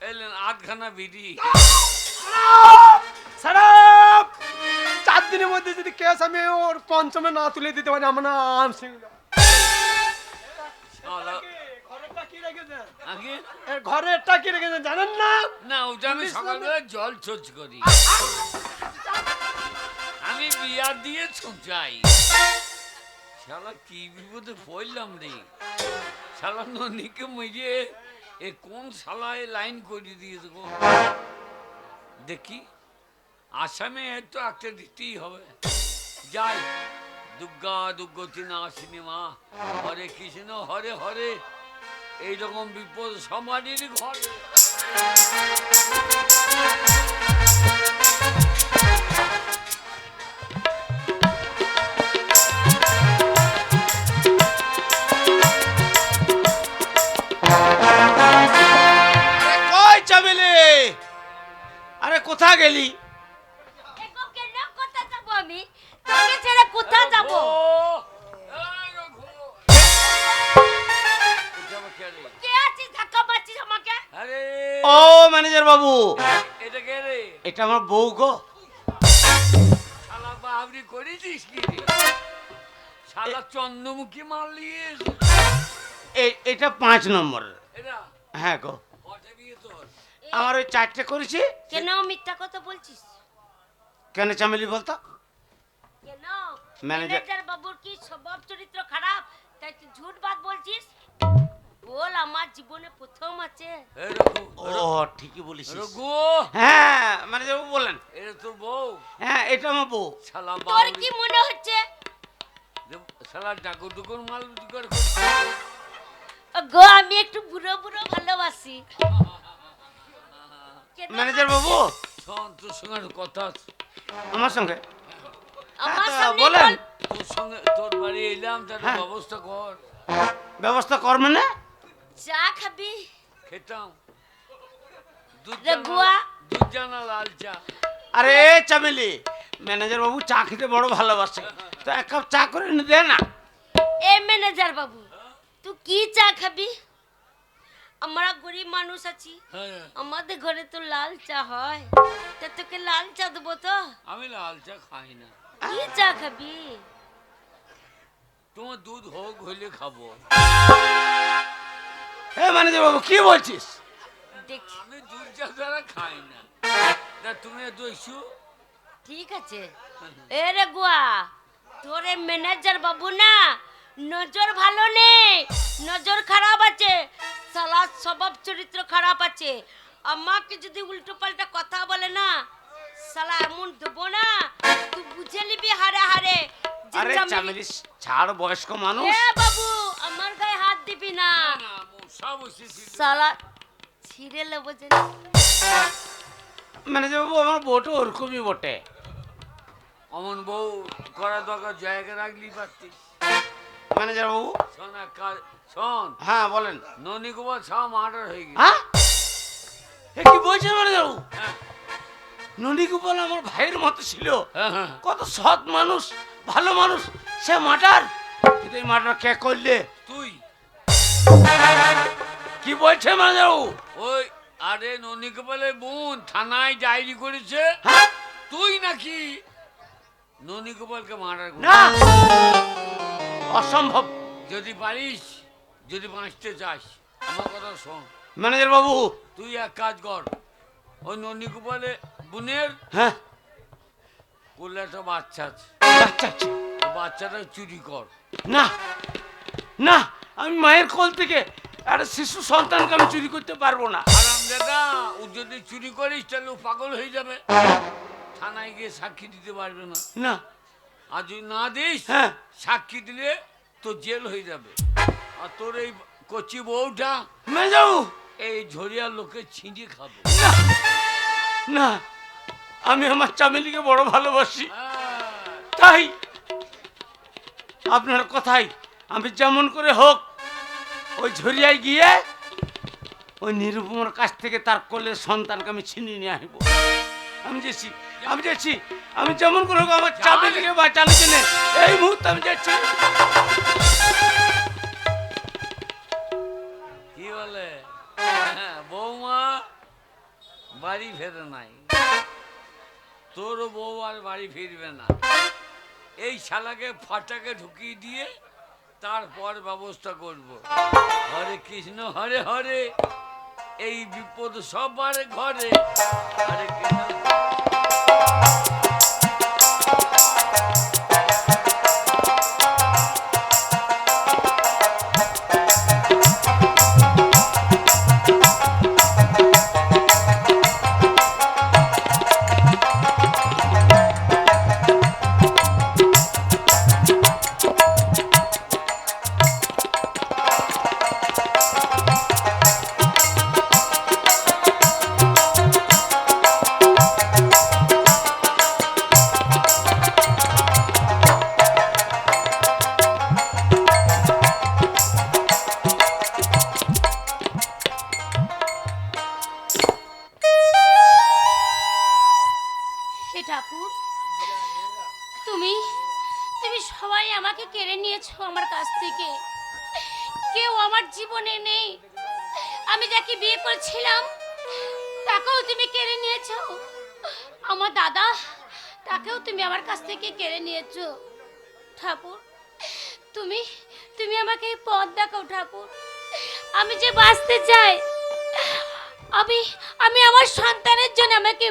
এলেন আধখানা বিড়ি। সারাপ 4 দিনের মধ্যে যদি কেস আমি ওর পঞ্চমে না তুলে দিতে পারি, আমার নাম সিংহ। শালা, ঘরেরটা কি রেখেছেন? আগে এর ঘরেরটা কি রেখেছেন জানেন না? না ওটা আমি সকালবেলা জল চোচ করি। আমি বিয়া দিয়ে যাই। শালা কি বিপদে পড়লাম রে। শালা ননিকে মেরে এ কোন শালায় লাইন করে দিয়েছে গো। দেখি আসামে তো একটা দিতেই হবে। যাই দুর্গা দুর্গতি না সিনেমা, হরে কৃষ্ণ হরে হরে, এইরকম বিপদ সমাজেরই ঘরে। কই চামেলি, আরে কোথা গেলি? এগো কেন কোথা যাব আমি? তোকে ছেড়ে কোথা যাব? কে আছিস ধাক্কা মারছিস আমাকে? আরে ও ম্যানেজার বাবু, এটা কে রে? এটা আমার বউ গো। শালা বাবরি করেছিস কি রে? শালা চন্দ্রমুখী মারলি এটা 5 নম্বর। এটা হ্যাঁ গো, কটা বিয়ে তোর? আমার ওই 4টে করেছি। কেন মিথ্যা কথা বলছিস? কেন চামেলি বলতো? কেন? ম্যানেজার- ম্যানেজার বাবুর কি স্বভাব চরিত্র খারাপ, তাই তুই ঝুট বাত বলছিস? বল, আমার জীবনে প্রথম আছে। এই রঘু, ও ঠিকই বলিস। রঘু, হ্যাঁ ম্যানেজার বাবু বলেন। এটা তোর বউ? হ্যাঁ এটা আমার বউ। শালা তোর বাবরি, কি মনে হচ্ছে? শালা ডাকুর দুকুর মাল দুকুর। গো, আমি একটু বুড়ো বুড়ো ভালোবাসি। কেন? ম্যানেজার বাবু শোন, তোর সঙ্গে একটা কথা আছে। আমার সঙ্গে আমার তা সামনে বলেন। বল। তোর সঙ্গে তোর বাড়ি এলাম, তার হ্যাঁ। ব্যবস্থা কর। ব্যবস্থা করবে না? চা খাবি? খেতাম রঘুয়া। দুধ জানা লাল চা। আরে চামেলি, ম্যানেজার বাবু চা খেতে বড় ভালোবাসে, তো 1 কাপ চা করে এনে দে না। এ ম্যানেজার বাবু, তুই কি চা খাবি? আমরা গরিব মানুষ আছি, হ্যাঁ, আমাদের ঘরে তো লাল চা হয়, তা তোকে লাল চা দেবো তো? আমি লাল চা খাই না। কি চা খাবি? তোমার দুধ হোক হইলে খাবো। এ ম্যানেজার বাবু কি বলছিস? দেখি, আমি দুধ চা ছাড়া খাই না। তা তুমি দইছু? ঠিক আছে। এ রে গুয়া, তোর এই ম্যানেজার বাবু না নজর ভালো নেই, নজর খারাপ আছে, সালা স্বভাব চরিত্র খারাপ আছে। আমাকে যদি উল্টো পাল্টা কথা বলে না, সালা এমন দেবো না, তুই বুঝে নিবি হারে হারে। আরে জিন্দা চামেলি ছাড়, বয়স্ক মানুষ। এ বাবু, আমার গায়ে হাত দিবি না, না, মশা বসেছিল। সালা ছিঁড়ে নেবো যে। ম্যানেজার বাবু আমার বউটা ওরকমই বটে। অমন বউ করা দরকার, জায়গা রাখলি পারতিস। ম্যানেজার বাবু শোন এক কাজ, শোন, হ্যাঁ বলেন। ননী গোপাল সব মার্ডার হয়ে গেছে। হ্যাঁ এ কি বলছেন ম্যানেজার বাবু? হ্যাঁ, ননী গোপাল আমার ভাইয়ের মতো ছিল, হ্যাঁ, হ্যাঁ। কত সৎ মানুষ, ভালো মানুষ, সে মার্ডার। কিন্তু এই মার্ডার কে করলে? তুই কি বলছে ম্যানেজার বাবু? ওই, আরে ননী গোপালের বোন থানায় ডায়েরি করেছে, হ্যাঁ? তুই নাকি ননী গোপালকে মার্ডার না, করিস। অসম্ভব। যদি পারিস, যদি বাঁচতে চাস, আমার কথা শোন। ম্যানেজার বাবু তুই এক কাজ কর, ওই ননী গোপালের বোনের হ্যাঁ কোলে একটা বাচ্চা আছে, বাচ্চা আছে। ওই বাচ্চাটা চুরি কর। না না, আমি মায়ের কোল থেকে একটা শিশু সন্তানকে আমি চুরি করতে পারবো না। আরাম দাদা, ও যদি চুরি করিস তাহলে ও পাগল হয়ে যাবে, থানায় গিয়ে সাক্ষী দিতে পারবে না। না আর যদি না দিস, হ্যাঁ সাক্ষী দিলে তো জেল হয়ে যাবে। আর তোর এই কচি বউটা ম্যানেজার বাবু এই ঝরিয়ার লোকে ছিঁড়ে খাবে। না না, আমি আমার চামেলিকে বড় ভালোবাসি, হ্যাঁ, তাই আপনার কথাই আমি যেমন করে হোক ওই ঝরিয়ায় গিয়ে ওই নিরুপমার কাছ থেকে তার কোলের সন্তানকে আমি ছিনিয়ে নিয়ে আসবো। আমি যাচ্ছি, আমি যাচ্ছি, আমি যেমন করে হোক আমার চামেলিকে বাঁচানোর জন্য এই মুহূর্তে আমি যাচ্ছি। কি বলে? হ্যাঁ, বৌমা বাড়ি ফেরে নাই, তোরও বউ আর বাড়ি ফিরবে না। এই শালাকে ফাটাকে ঢুকিয়ে দিয়ে তারপর ব্যবস্থা করব। হরে কৃষ্ণ হরে হরে, এই বিপদ সবার ঘরে। হরে কৃষ্ণ। কেড়ে নিয়েছো আমার কাছ থেকে। কেউ আমার জীবনে নেই। আমি যাকে বিয়ে করেছিলাম তাকেও তুমি কেড়ে নিয়েছো। আমার দাদা, তাকেও তুমি আমার কাছ থেকে কেড়ে নিয়েছো। ঠাকুর, তুমি তুমি আমাকে পথ দেখাও ঠাকুর। আমি যে বাঁচতে চাই, আমি আমি আমার সন্তানের জন্য আমাকে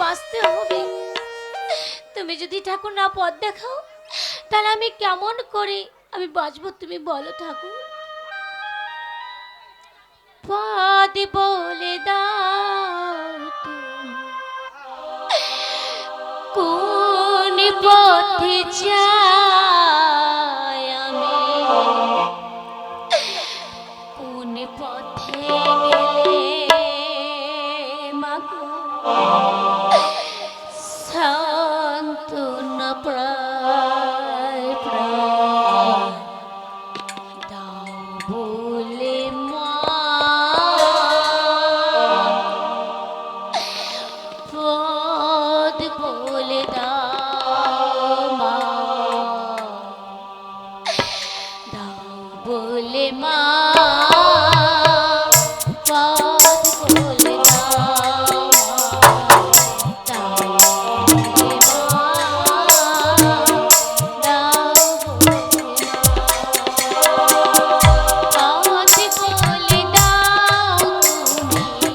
বাঁচতে হবে। তুমি যদি ঠাকুর না পথ দেখাও, তাহলে আমি কেমন করে আমি বাঁচবো তুমি বলো ঠাকুর। পথ বলে দাও তুমি, কোন পথে যাই আমি, কোন পথে গেলে মাগো সান্ত্বনা প্রায় প্রায় দাও বলে মা, পথ বলে দাও মা, দাও বলে মা, পথ বলে দাও মা, দাও বলে মা, দাও বলে মা। পথ বলে দাও তুমি,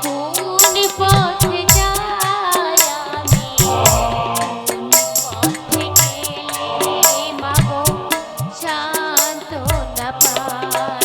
কোন পথে যাই আমি, কোন পথে গেলে মাগো সান্ত্বনা পাই।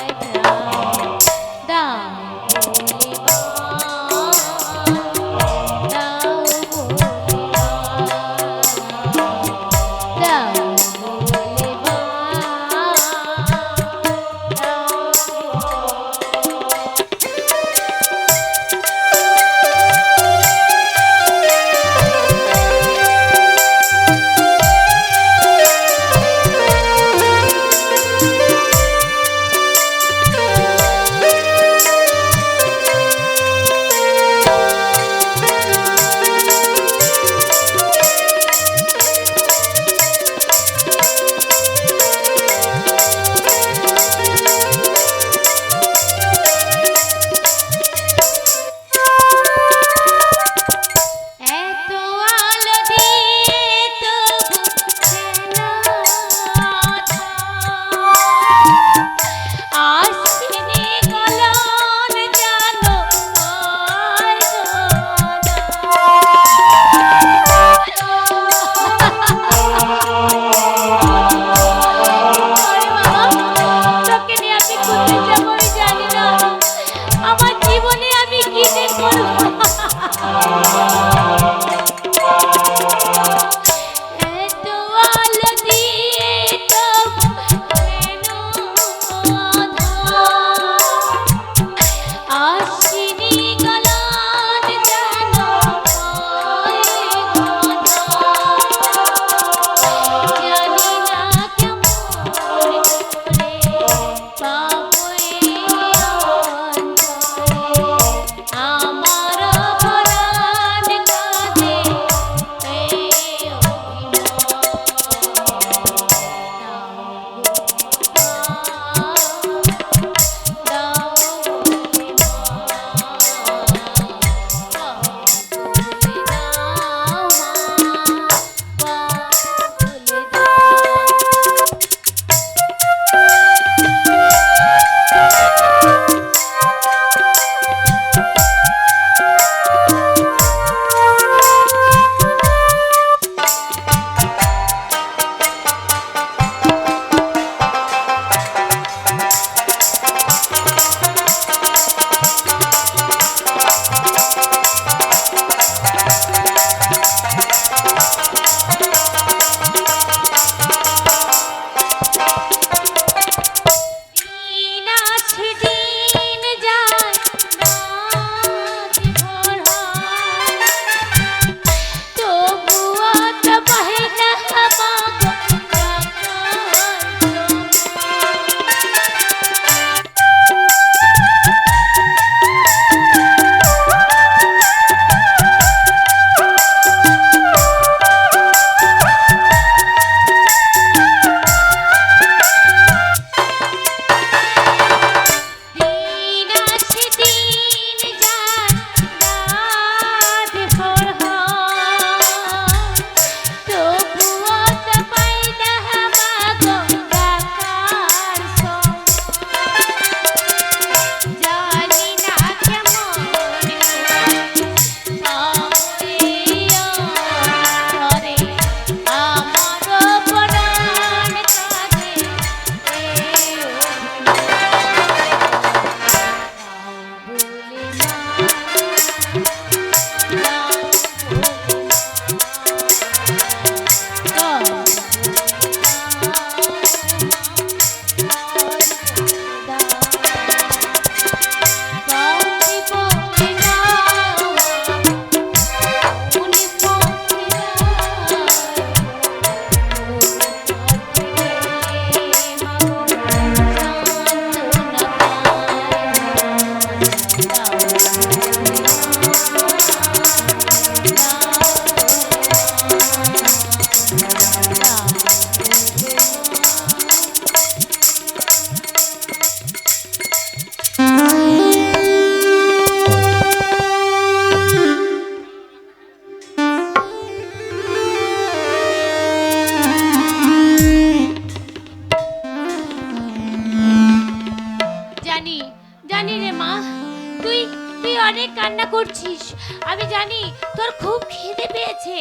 করছিস? আমি জানি তোর খুব খিদে পেয়েছে।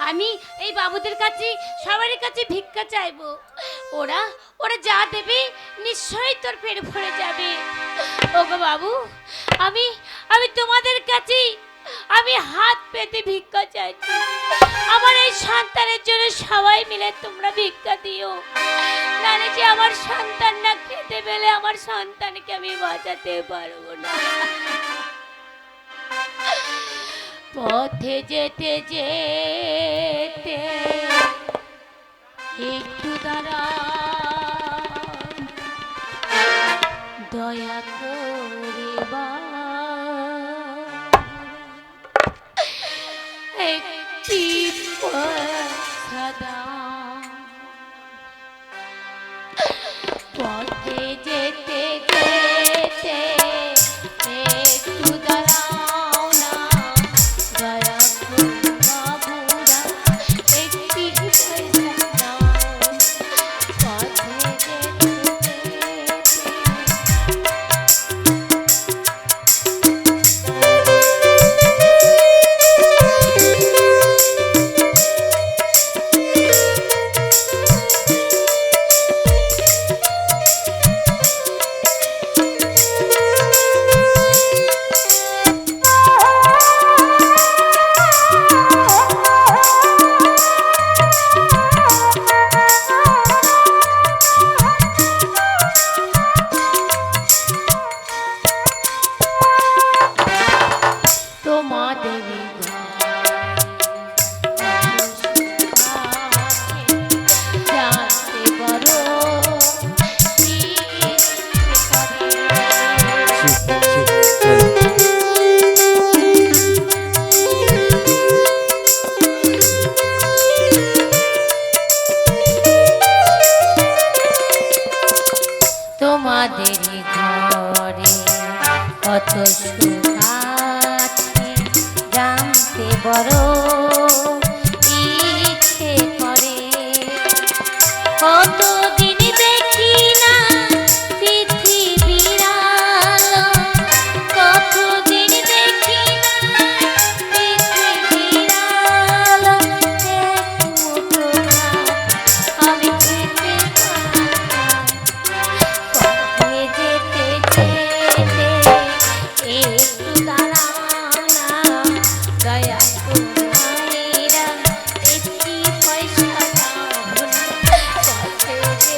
আমি এই বাবুদের কাছে সবারই কাছে ভিক্ষা চাইবো। ওরা ওরা যা দেবে নিশ্চয়ই তোর পেট ভরে যাবে। ওগো বাবু, আমি আমি তোমাদের কাছে আমি হাত পেতে ভিক্ষা চাইছি। আমার এই সন্তানের জন্য সবাই মিলে তোমরা ভিক্ষা দিও, নাহলে যে আমার সন্তান না খেতে পেলে আমার সন্তানকে আমি বাঁচাতে পারবো না। পথে যেতে যেতে একটু দাঁড়া, দয়া করে একটি পয়সা দাও। পথে যেতে যেতে একটু দাঁড়াও না, দয়া করে বাবুরা একটি পয়সা দাও। পথে যেতে তোমাদের জানতে পারো তোমাদের ঘরে কত সুখ আছে জানতে বড় ইচ্ছে করে। কতদিন দেখি না পৃথিবীর আলো, কতদিন দেখি না পৃথিবীর আলো। এক মুঠো ভাত আমি খেতে পাই না। পথে যেতে যেতে একটু দাঁড়াও না, দয়া করে মায়েরা একটি পয়সা দাও না। পথে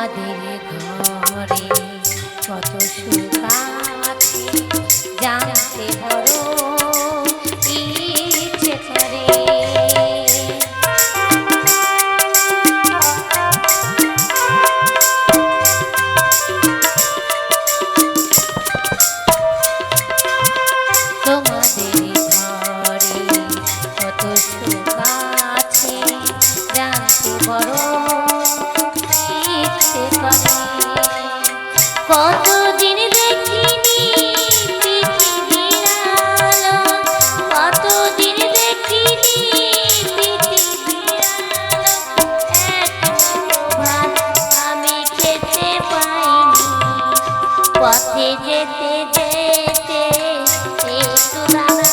তোমাদের ঘরে কত সুখ আছে জানতে বড় ইচ্ছে করে। তোমাদের ঘরে কত সুখ আছে জানতে বড় ইচ্ছে করে। কতদিন দেখিনি পৃথিবীর আলো, কতদিন দেখিনি পৃথিবীর আলো, এখনো ভাত আমি খেতে পাইনি। পথে যেতে যেতে একটু দাঁড়া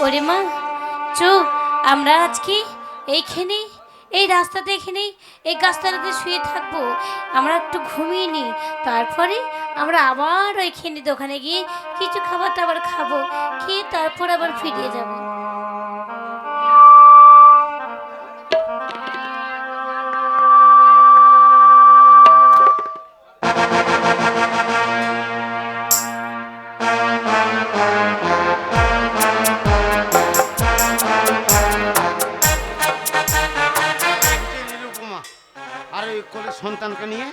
ওরে মা চো আমরা আজকে এইখানে এই রাস্তাতে এখানেই এই গাছতলাতে শুয়ে থাকবো, আমরা একটু ঘুমিয়ে নিই, তারপরে আমরা আবার ওইখানে দোকানে গিয়ে কিছু খাবার টাবার খাবো, খেয়ে তারপর আবার ফিরে যাবো। নিরুপমা আর ওই কোলে সন্তানকে নিয়ে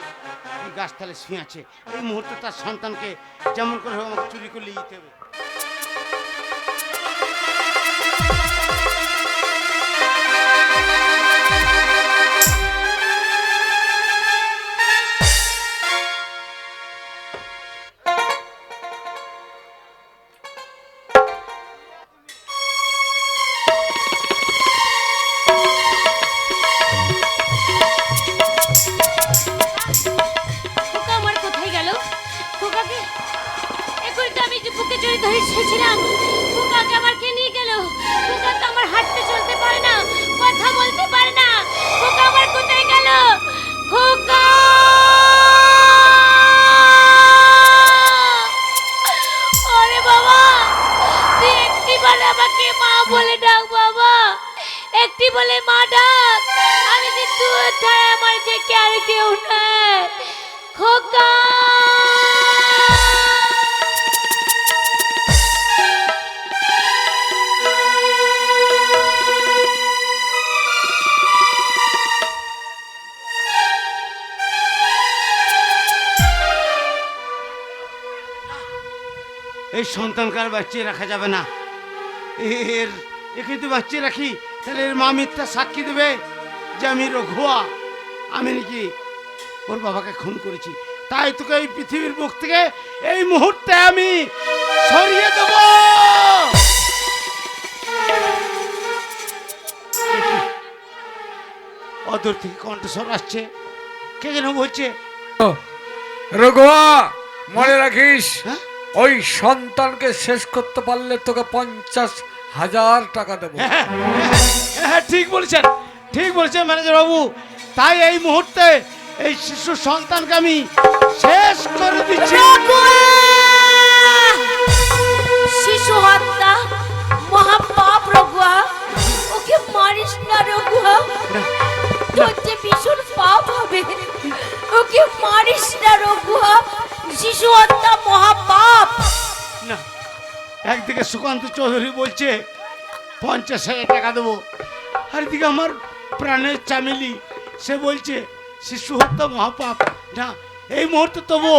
এই গাছতলে শুয়ে আছে। এই মুহূর্তে তার সন্তানকে যেমন করে হোক আমাকে চুরি করে নিয়ে যেতে হবে। খোকা আমার কোথায় গেল? খোকাকে এখনই তো আমি যে বুকে চড়ে ধরে এসেছিলাম, খোকাকে আমার কে নিয়ে গেল? খোকা তো আমার হাঁটতে চলতে পারে না, কথা বলতে পারে না, খোকা আমার কোথায় গেল? খোকা ওরে বাবা, তুই একটি বার আমাকে মা বলে ডাক বাবা, একটি বলে মা ডাক, আমি যে তুই ছাড়া আমার যে আর কেউ নাই। খোকা এই সন্তানকে আর বাঁচিয়ে রাখা যাবে না। একে যদি বাঁচিয়ে রাখি তাহলে এর মা মিথ্যা সাক্ষী দেবে যে আমি রঘুয়া, আমি নাকি ওর বাবাকে খুন করেছি। তাই তোকে এই পৃথিবীর বুক থেকে এই মুহূর্তে আমি সরিয়ে দেব। অদূর থেকে কণ্ঠস্বর আসছে, কে যেন বলছে। রঘুয়া মনে রাখিস, হ্যাঁ? ওই সন্তানকে শেষ করতে পারলে তোকে 50,000 টাকা দেবো। হ্যাঁ ঠিক বলেছেন, ঠিক বলেছেন ম্যানেজার বাবু। তাই এই মুহূর্তে এই শিশু সন্তানকে আমি শেষ করে দিচ্ছি। শিশু হত্যা মহাপাপ রঘুয়া, ওকে মারিস না রঘুয়া, তোর যে ভীষণ পাপ হবে, ওকে মারিস না রঘুয়া, শিশু হত্যা মহাপাপ। না, একদিকে সুকান্ত চৌধুরী বলছে 50,000 টাকা দেবো, আর এদিকে আমার প্রাণের চামেলি সে বলছে শিশু হত্যা মহাপাপ। না, এই মুহূর্তে তবু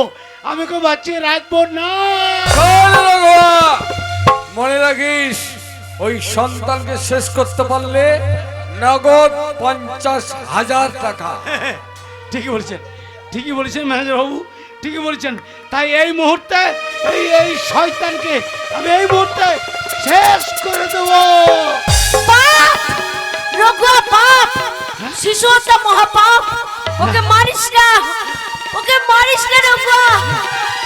আমি কেউ বাঁচিয়ে রাখবো না। শোন রঘুয়া, মনে রাখিস, ওই সন্তানকে শেষ করতে পারলে নগদ 50,000 টাকা। ঠিকই বলছেন, ঠিকই বলেছেন ম্যানেজার বাবু, ঠিকই বলেছেন। তাই এই মুহূর্তে এই শয়তানকে আমি এই মুহূর্তে শেষ করে দেবো। ভীষণটা মহাপাপ। ওকে মারিস না, ওকে মারিস না রঘুয়া,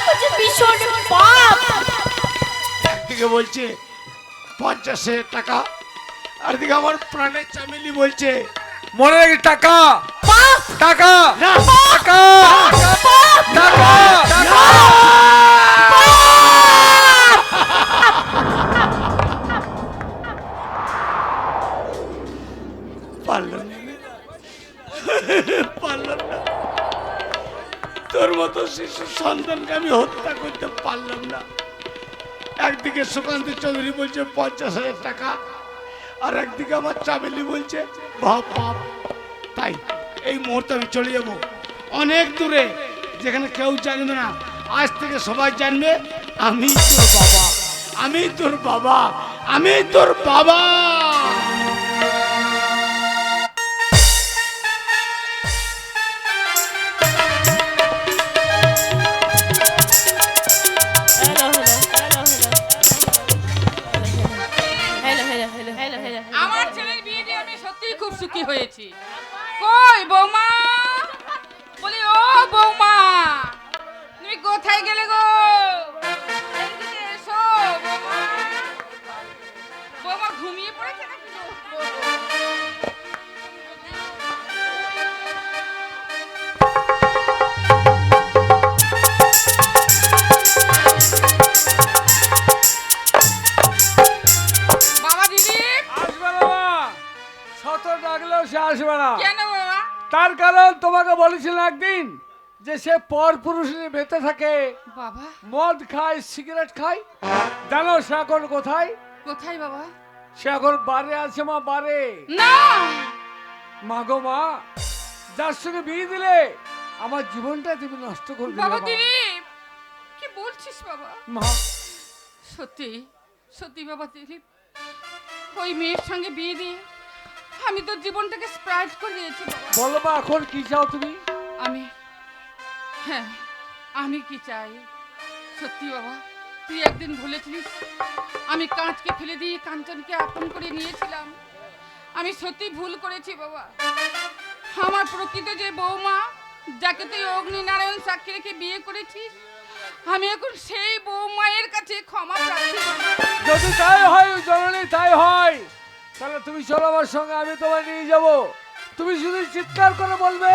ও যে ভীষণ পাপ। একদিকে বলছে 50,000 টাকা, আর দিকে আমার প্রাণের চামেলি বলছে মনে রাখি টাকা পাপ, টাকা না। টাকা টাকা টাকা। পারলাম না, পারলাম না। তোর মতো শিশু সন্তানকে আমি হত্যা করতে পারলাম না। একদিকে সুকান্ত চৌধুরী বলছে 50,000 টাকা, আর একদিকে আমার চামেলি বলছে বাপ বাপ। তাই এই মুহূর্তে আমি চলে যাব অনেক দূরে, যেখানে কেউ জানবে না। আজ থেকে সবাই জানবে আমি তোর বাবা, আমি তোর বাবা, আমি তোর বাবা। আমার ছেলের বিয়ে দিয়ে আমি সত্যিই খুব সুখী হয়েছি। কই বৌমা, বলি ও বৌমা, তুমি কোথায় গেলে গো? এদিকে এসো বৌমা। বৌমা ঘুমিয়ে পড়েছে নাকি গো? বাবা দিদি, আসবে না মা, শত ডাকলেও সে আসবে না। কেন বাবা? তার কারণ তোমাকে বলেছিলাম একদিন যে সে পর পুরুষ নিয়ে বেঁচে থাকে, বাবা মদ খায়, সিগারেট খায়। জানো সে এখন কোথায়? কোথায় বাবা? সে এখন বারে আছে মা, বারে। না মা গো মা, যার সঙ্গে বিয়ে দিলে আমার জীবনটা তুমি নষ্ট করে দিলে বাবা মা। দিদি, কি বলছিস বাবা? মা সত্যি সত্যি বাবা দিলীপ, ওই মেয়ের সঙ্গে বিয়ে দিয়ে আমি তো জীবনটাকে স্প্রাইট করে দিয়েছি বাবা। বলো মা, এখন কি চাও তুমি? হ্যাঁ, আমি কি চাই? সত্যি বাবা, তুই একদিন বলেছিলিস আমি কাঁচকে ফেলে দিয়ে কাঞ্চনকে আপন করে নিয়েছিলাম। আমি সত্যি ভুল করেছি বাবা। আমার প্রকৃত যে বৌমা, যাকে তুই অগ্নিনারায়ণ সাক্ষী রেখে বিয়ে করেছিস, আমি এখন সেই বৌমায়ের কাছে ক্ষমা প্রার্থী বাবা। যদি তাই হয় জননী, তাই হয়, তাহলে তুমি চলো আমার সঙ্গে, আমি তোমায় নিয়ে যাব। তুমি শুধু চিৎকার করে বলবে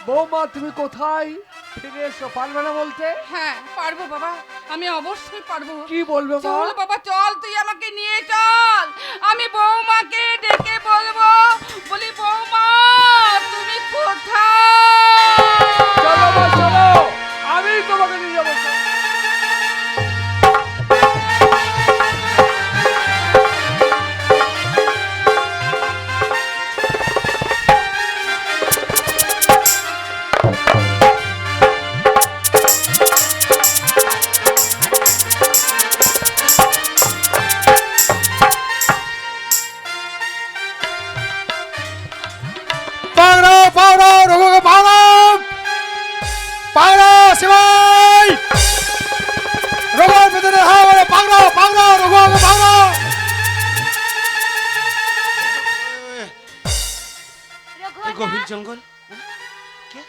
বৌমা তুমি কোথায়, ফিরে এসো। পারবে না বলতে? হ্যাঁ পারবো বাবা, আমি অবশ্যই পারবো। কি বলবে মা? চল বাবা চল, তুই আমাকে নিয়ে চল। আমি বৌমাকে ডেকে বলবো, বলি বৌমা তুমি কোথায়? চলো মা চলো, আমি তোমাকে নিয়ে যাবো। পাংড়া পাংড়া রঘুকে পাংড়া পাংড়া শিবাই রঘুর ভিতরে হাওয়া পাংড়া পাংড়া রঘুকে পাংড়া। গভীর জঙ্গল, কে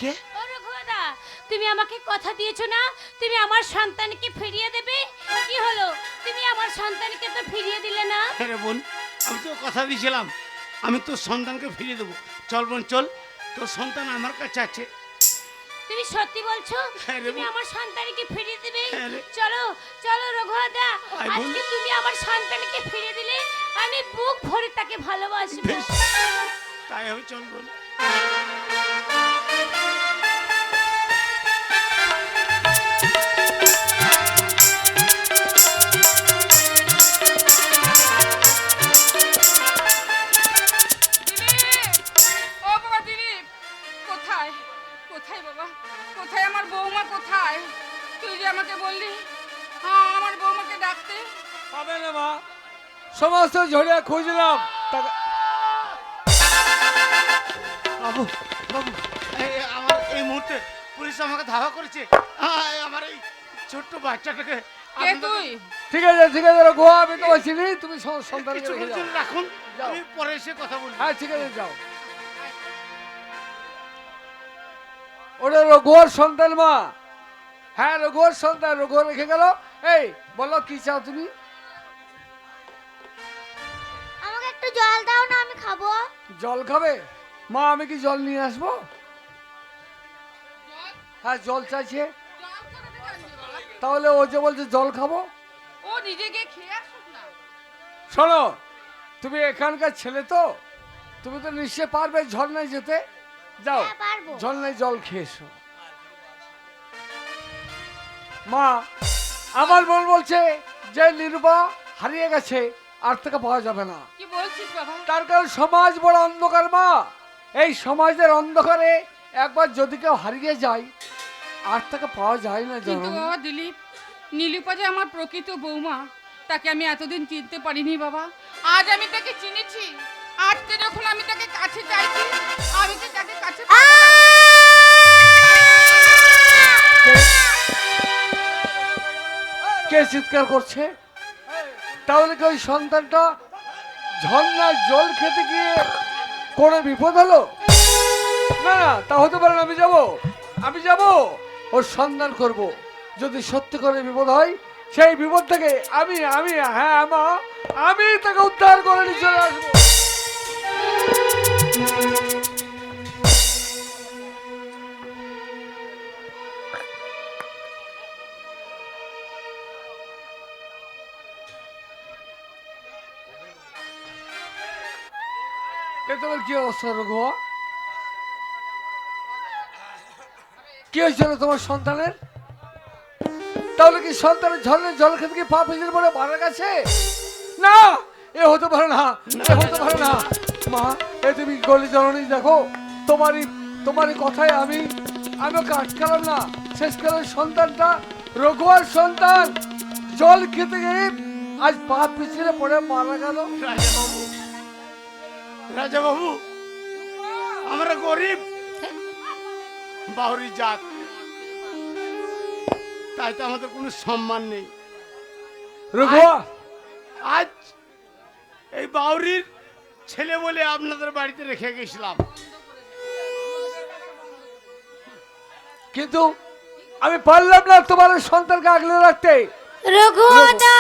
কে? ও রঘুদা, তুমি আমাকে কথা দিয়েছো না তুমি আমার সন্তানকে ফিরিয়ে দেবে? কি হলো, তুমি আমার সন্তানকে তো ফিরিয়ে দিলে না? হ্যাঁ রে বোন, আমি তো কথা দিয়েছিলাম আমি তোর সন্তানকে ফিরিয়ে দেবো। চল বোন চল, তোর সন্তান আমার কাছে আছে। তুমি সত্যি বলছো হ্যাঁ রে তুমি বোন। আমার সন্তানকে ফিরিয়ে দেবে? হ্যাঁ রে। চলো চলো রঘুদা, আয় বোন। আজকে তুমি আমার সন্তানকে ফিরিয়ে দিলে আমি বুক ভরে তাকে ভালোবাসবো। বেশ, তাই হবে, চল বোন। দিলীপ, ও বাবা দিলীপ, কোথায় কোথায় বাবা, কোথায় আমার বৌমা কোথায়? তুই যে আমাকে বললি হ্যাঁ আমার বৌমাকে ডাকতে। পাবে না মা, সমস্ত ঝরিয়া খুঁজলাম। বাবু বাবু, আমার এই মুহূর্তে পুলিশ আমাকে ধাওয়া করেছে। আমার এই ছোট্ট বাচ্চাটাকে কে আপনাদের- তুই? ঠিক আছে ঠিক আছে রঘু, আমি তোমায় চিনি, তুমি সন্তানকে কিছু রেখে যাও। রাখুন, যাও। আমি পরে এসে কথা বলবো। হ্যাঁ ঠিক আছে যাও। ওটা রঘুয়ার সন্তান মা। হ্যাঁ রঘুয়ার সন্তান, রঘুয়া রেখে গেল। এই বলো কি চাও তুমি? আমাকে একটু জল দাও না, আমি খাবো। জল খাবে? মা আমি কি জল নিয়ে আসবো? হ্যাঁ জল চাইছে। তাহলে ও যে বলছে জল খাবো, ও নিজে গিয়ে খেয়ে আসুক না। শোনো তুমি এখানকার ছেলে তো, তুমি তো নিশ্চয় পারবে ঝর্ণায় যেতে। যাও হ্যাঁ, পারবো। ঝর্ণায় জল খেয়ে এসো। মা আমার মন বলছে যে নিরুপা হারিয়ে গেছে, আর থেকে পাওয়া যাবে না। কি বলছিস বাবা? তার কারণ সমাজ বড় অন্ধকার মা। এই সমাজের অন্ধকারে একবার যদি কেউ হারিয়ে যায়, আর তাকে পাওয়া যায় না কিন্তু জননী। বাবা দিলীপ, নীলিপা যে আমার প্রকৃত বৌমা, তাকে আমি এতদিন চিনতে পারিনি বাবা। আজ আমি তাকে চিনেছি। আজকে যখন আমি তাকে কাছে চাইছি, আমি কি তাকে কাছে কে চিৎকার করছে? তাহলে কি ওই সন্তানটা ঝর্ণায় জল খেতে গিয়ে কোনো বিপদ হলো? না না, তা হতে পারে না। আমি যাব ওর সন্ধান করব। যদি সত্যি করে বিপদ হয়, সেই বিপদ থেকে হ্যাঁ মা, আমি তাকে উদ্ধার করে নিয়ে চলে আসবো। এ তোমার কি অবস্থা রঘুয়া? কি হয়েছিল তোমার সন্তানের? তাহলে কি সন্তানের ঝর্ণায় জল খেতে গিয়ে পা পিছলে পড়ে মারা গেছে? না, এ হতে পারে না, এ হতে পারে না। মা এ তুমি গলি জননী, দেখো তোমারই কথায় আমি ওকে আটকালাম না। শেষকালের সন্তানটা রঘুয়ার সন্তান জল খেতে গিয়ে আজ পা পিছলে পড়ে মারা গেল। রাজা বাবু, আমরা গরিব বাউরি জাত, তাই তো আমাদের কোনো সম্মান নেই। রঘুয়া আজ এই বাউরির ছেলে বলে আপনাদের বাড়িতে রেখে গেছিলাম, কিন্তু আমি পারলাম না তোমার সন্তানকে আগলে রাখতে। রঘুদা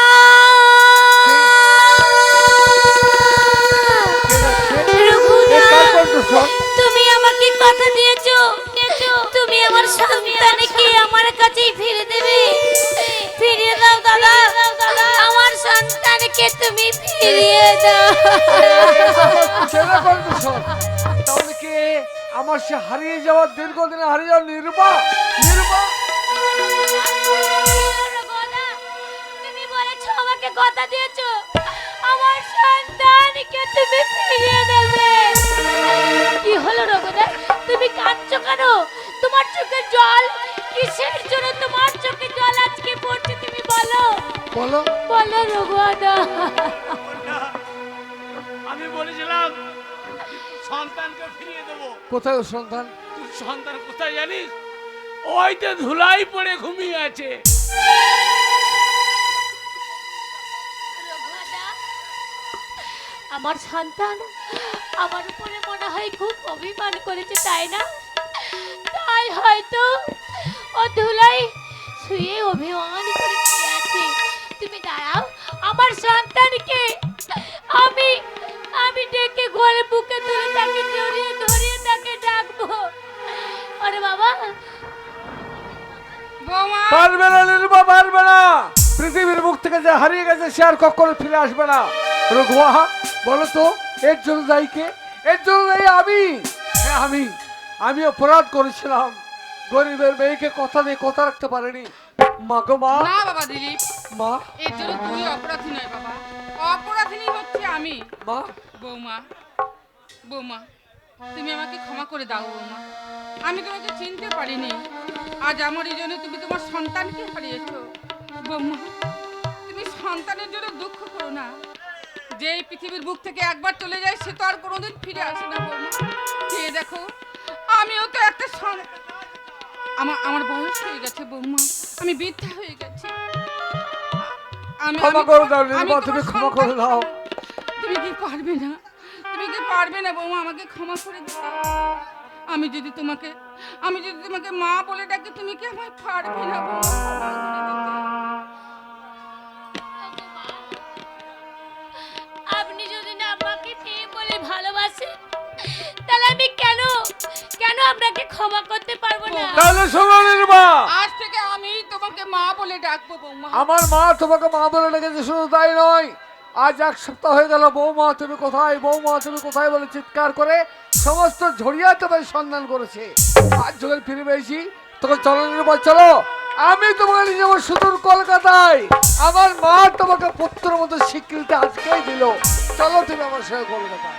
তুমি আমাকে কথা দিয়েছো, তুমি আমার সন্তানকে আমার কাছেই ফিরে দেবে। ফিরিয়ে দাও দাদা, আমার সন্তানকে তুমি ফিরিয়ে দাও। তাহলে কি আমার সে হারিয়ে যাওয়ার দীর্ঘদিনে হারিয়ে যাওয়ার নিরূপা? রঘুদা, তুমি বলেছো আমাকে কথা দিয়েছো, আমার সন্তানকে তুমি ফিরিয়ে দেবে। কি হলো রঘুদা, তুমি কাঁদছো কেন? তোমার চোখের জল কিসের জন্য? তোমার চোখে জল আজকে পড়ছে, তুমি বলো বলো বলো রঘুদা। আমি বলেছিলাম সন্তানকে ফিরিয়ে দেবো। কোথায় ওর সন্তান? তুই সন্তান কোথায় জানিস? ওই তো ধুলাই পড়ে ঘুমিয়ে আছে। রঘুদা, আমার সন্তান আমার উপরে মনে হয় খুব অভিমান করেছে, তাই না? তাই হয়তো ও ধুলাই শুয়ে অভিমান করে শুয়ে আছে। তুমি দাঁড়াও, আমার সন্তানকে আমি ডেকে ঘরে বুকে তুলে তাকে জড়িয়ে ধরিয়ে তাকে ডাকবো। আরে বাবা, বৌমা, পারবে না নিরূপা, পারবে না। পৃথিবীর মুখ থেকে যে হারিয়ে গেছে সে আর কখনো ফিরে আসবে না। রঘুয়া বলো তো, এর জন্য দায়ী কে? এর জন্য দায়ী আমি। হ্যাঁ আমি অপরাধ করেছিলাম। গরিবের মেয়েকে কথা দিয়ে কথা রাখতে পারেনি। মা গো মা, না বাবা দিলীপ, মা এর জন্য তুই অপরাধী নয় বাবা, অপরাধী হচ্ছে আমি। মা বৌমা, তুমি আমাকে ক্ষমা করে দাও বৌমা। আমি তোমাকে চিনতে পারিনি। আজ আমার এই জন্য তুমি তোমার সন্তানকে হারিয়েছো। বৌমা, তুমি সন্তানের জন্য দুঃখ করো না। যে এই পৃথিবীর বুক থেকে একবার চলে যায় সে তো আর কোনোদিন ফিরে আসে না বৌমা। খেয়ে দেখো, আমিও তো একটা আমার বয়স হয়ে গেছে বৌমা, আমি বৃদ্ধা হয়ে গেছি। ক্ষমা করে দাও নিরূপা, তুমি ক্ষমা করে দাও। তুমি কি পারবে না বৌমা আমাকে ক্ষমা করে দিতে? আমি যদি তোমাকে মা বলে ডাকি, তুমি কি আমায় পারবে না বৌমা ক্ষমা করে দিতে? আপনি যদি না আমাকে মেয়ে বলে ভালোবাসেন, তাহলে আমি কেন আপনাকে ক্ষমা করতে পারবো না? তাহলে শোনো নির্মা, আজ থেকে আমি তোমাকে মা বলে ডাকবো বৌমা। আমার মা তোমাকে মা বলে ডেকেছে, শুধু তাই নয়, আজ 1 সপ্তাহ হয়ে গেল বৌমা তুমি কোথায়, বৌমা তুমি কোথায় বলে চিৎকার করে সমস্ত ঝরিয়া তোমার সন্ধান করেছে। আজ যখন ফিরে পেয়েছি তোকে চলো নির্মা, চলো, আমি তোমাকে নিয়ে যাবো সুদূর কলকাতায়। আমার মা তোমাকে পুত্রের মতো স্বীকৃতি আজকেই দিল, চলো তুমি আমার সঙ্গে কলকাতায়।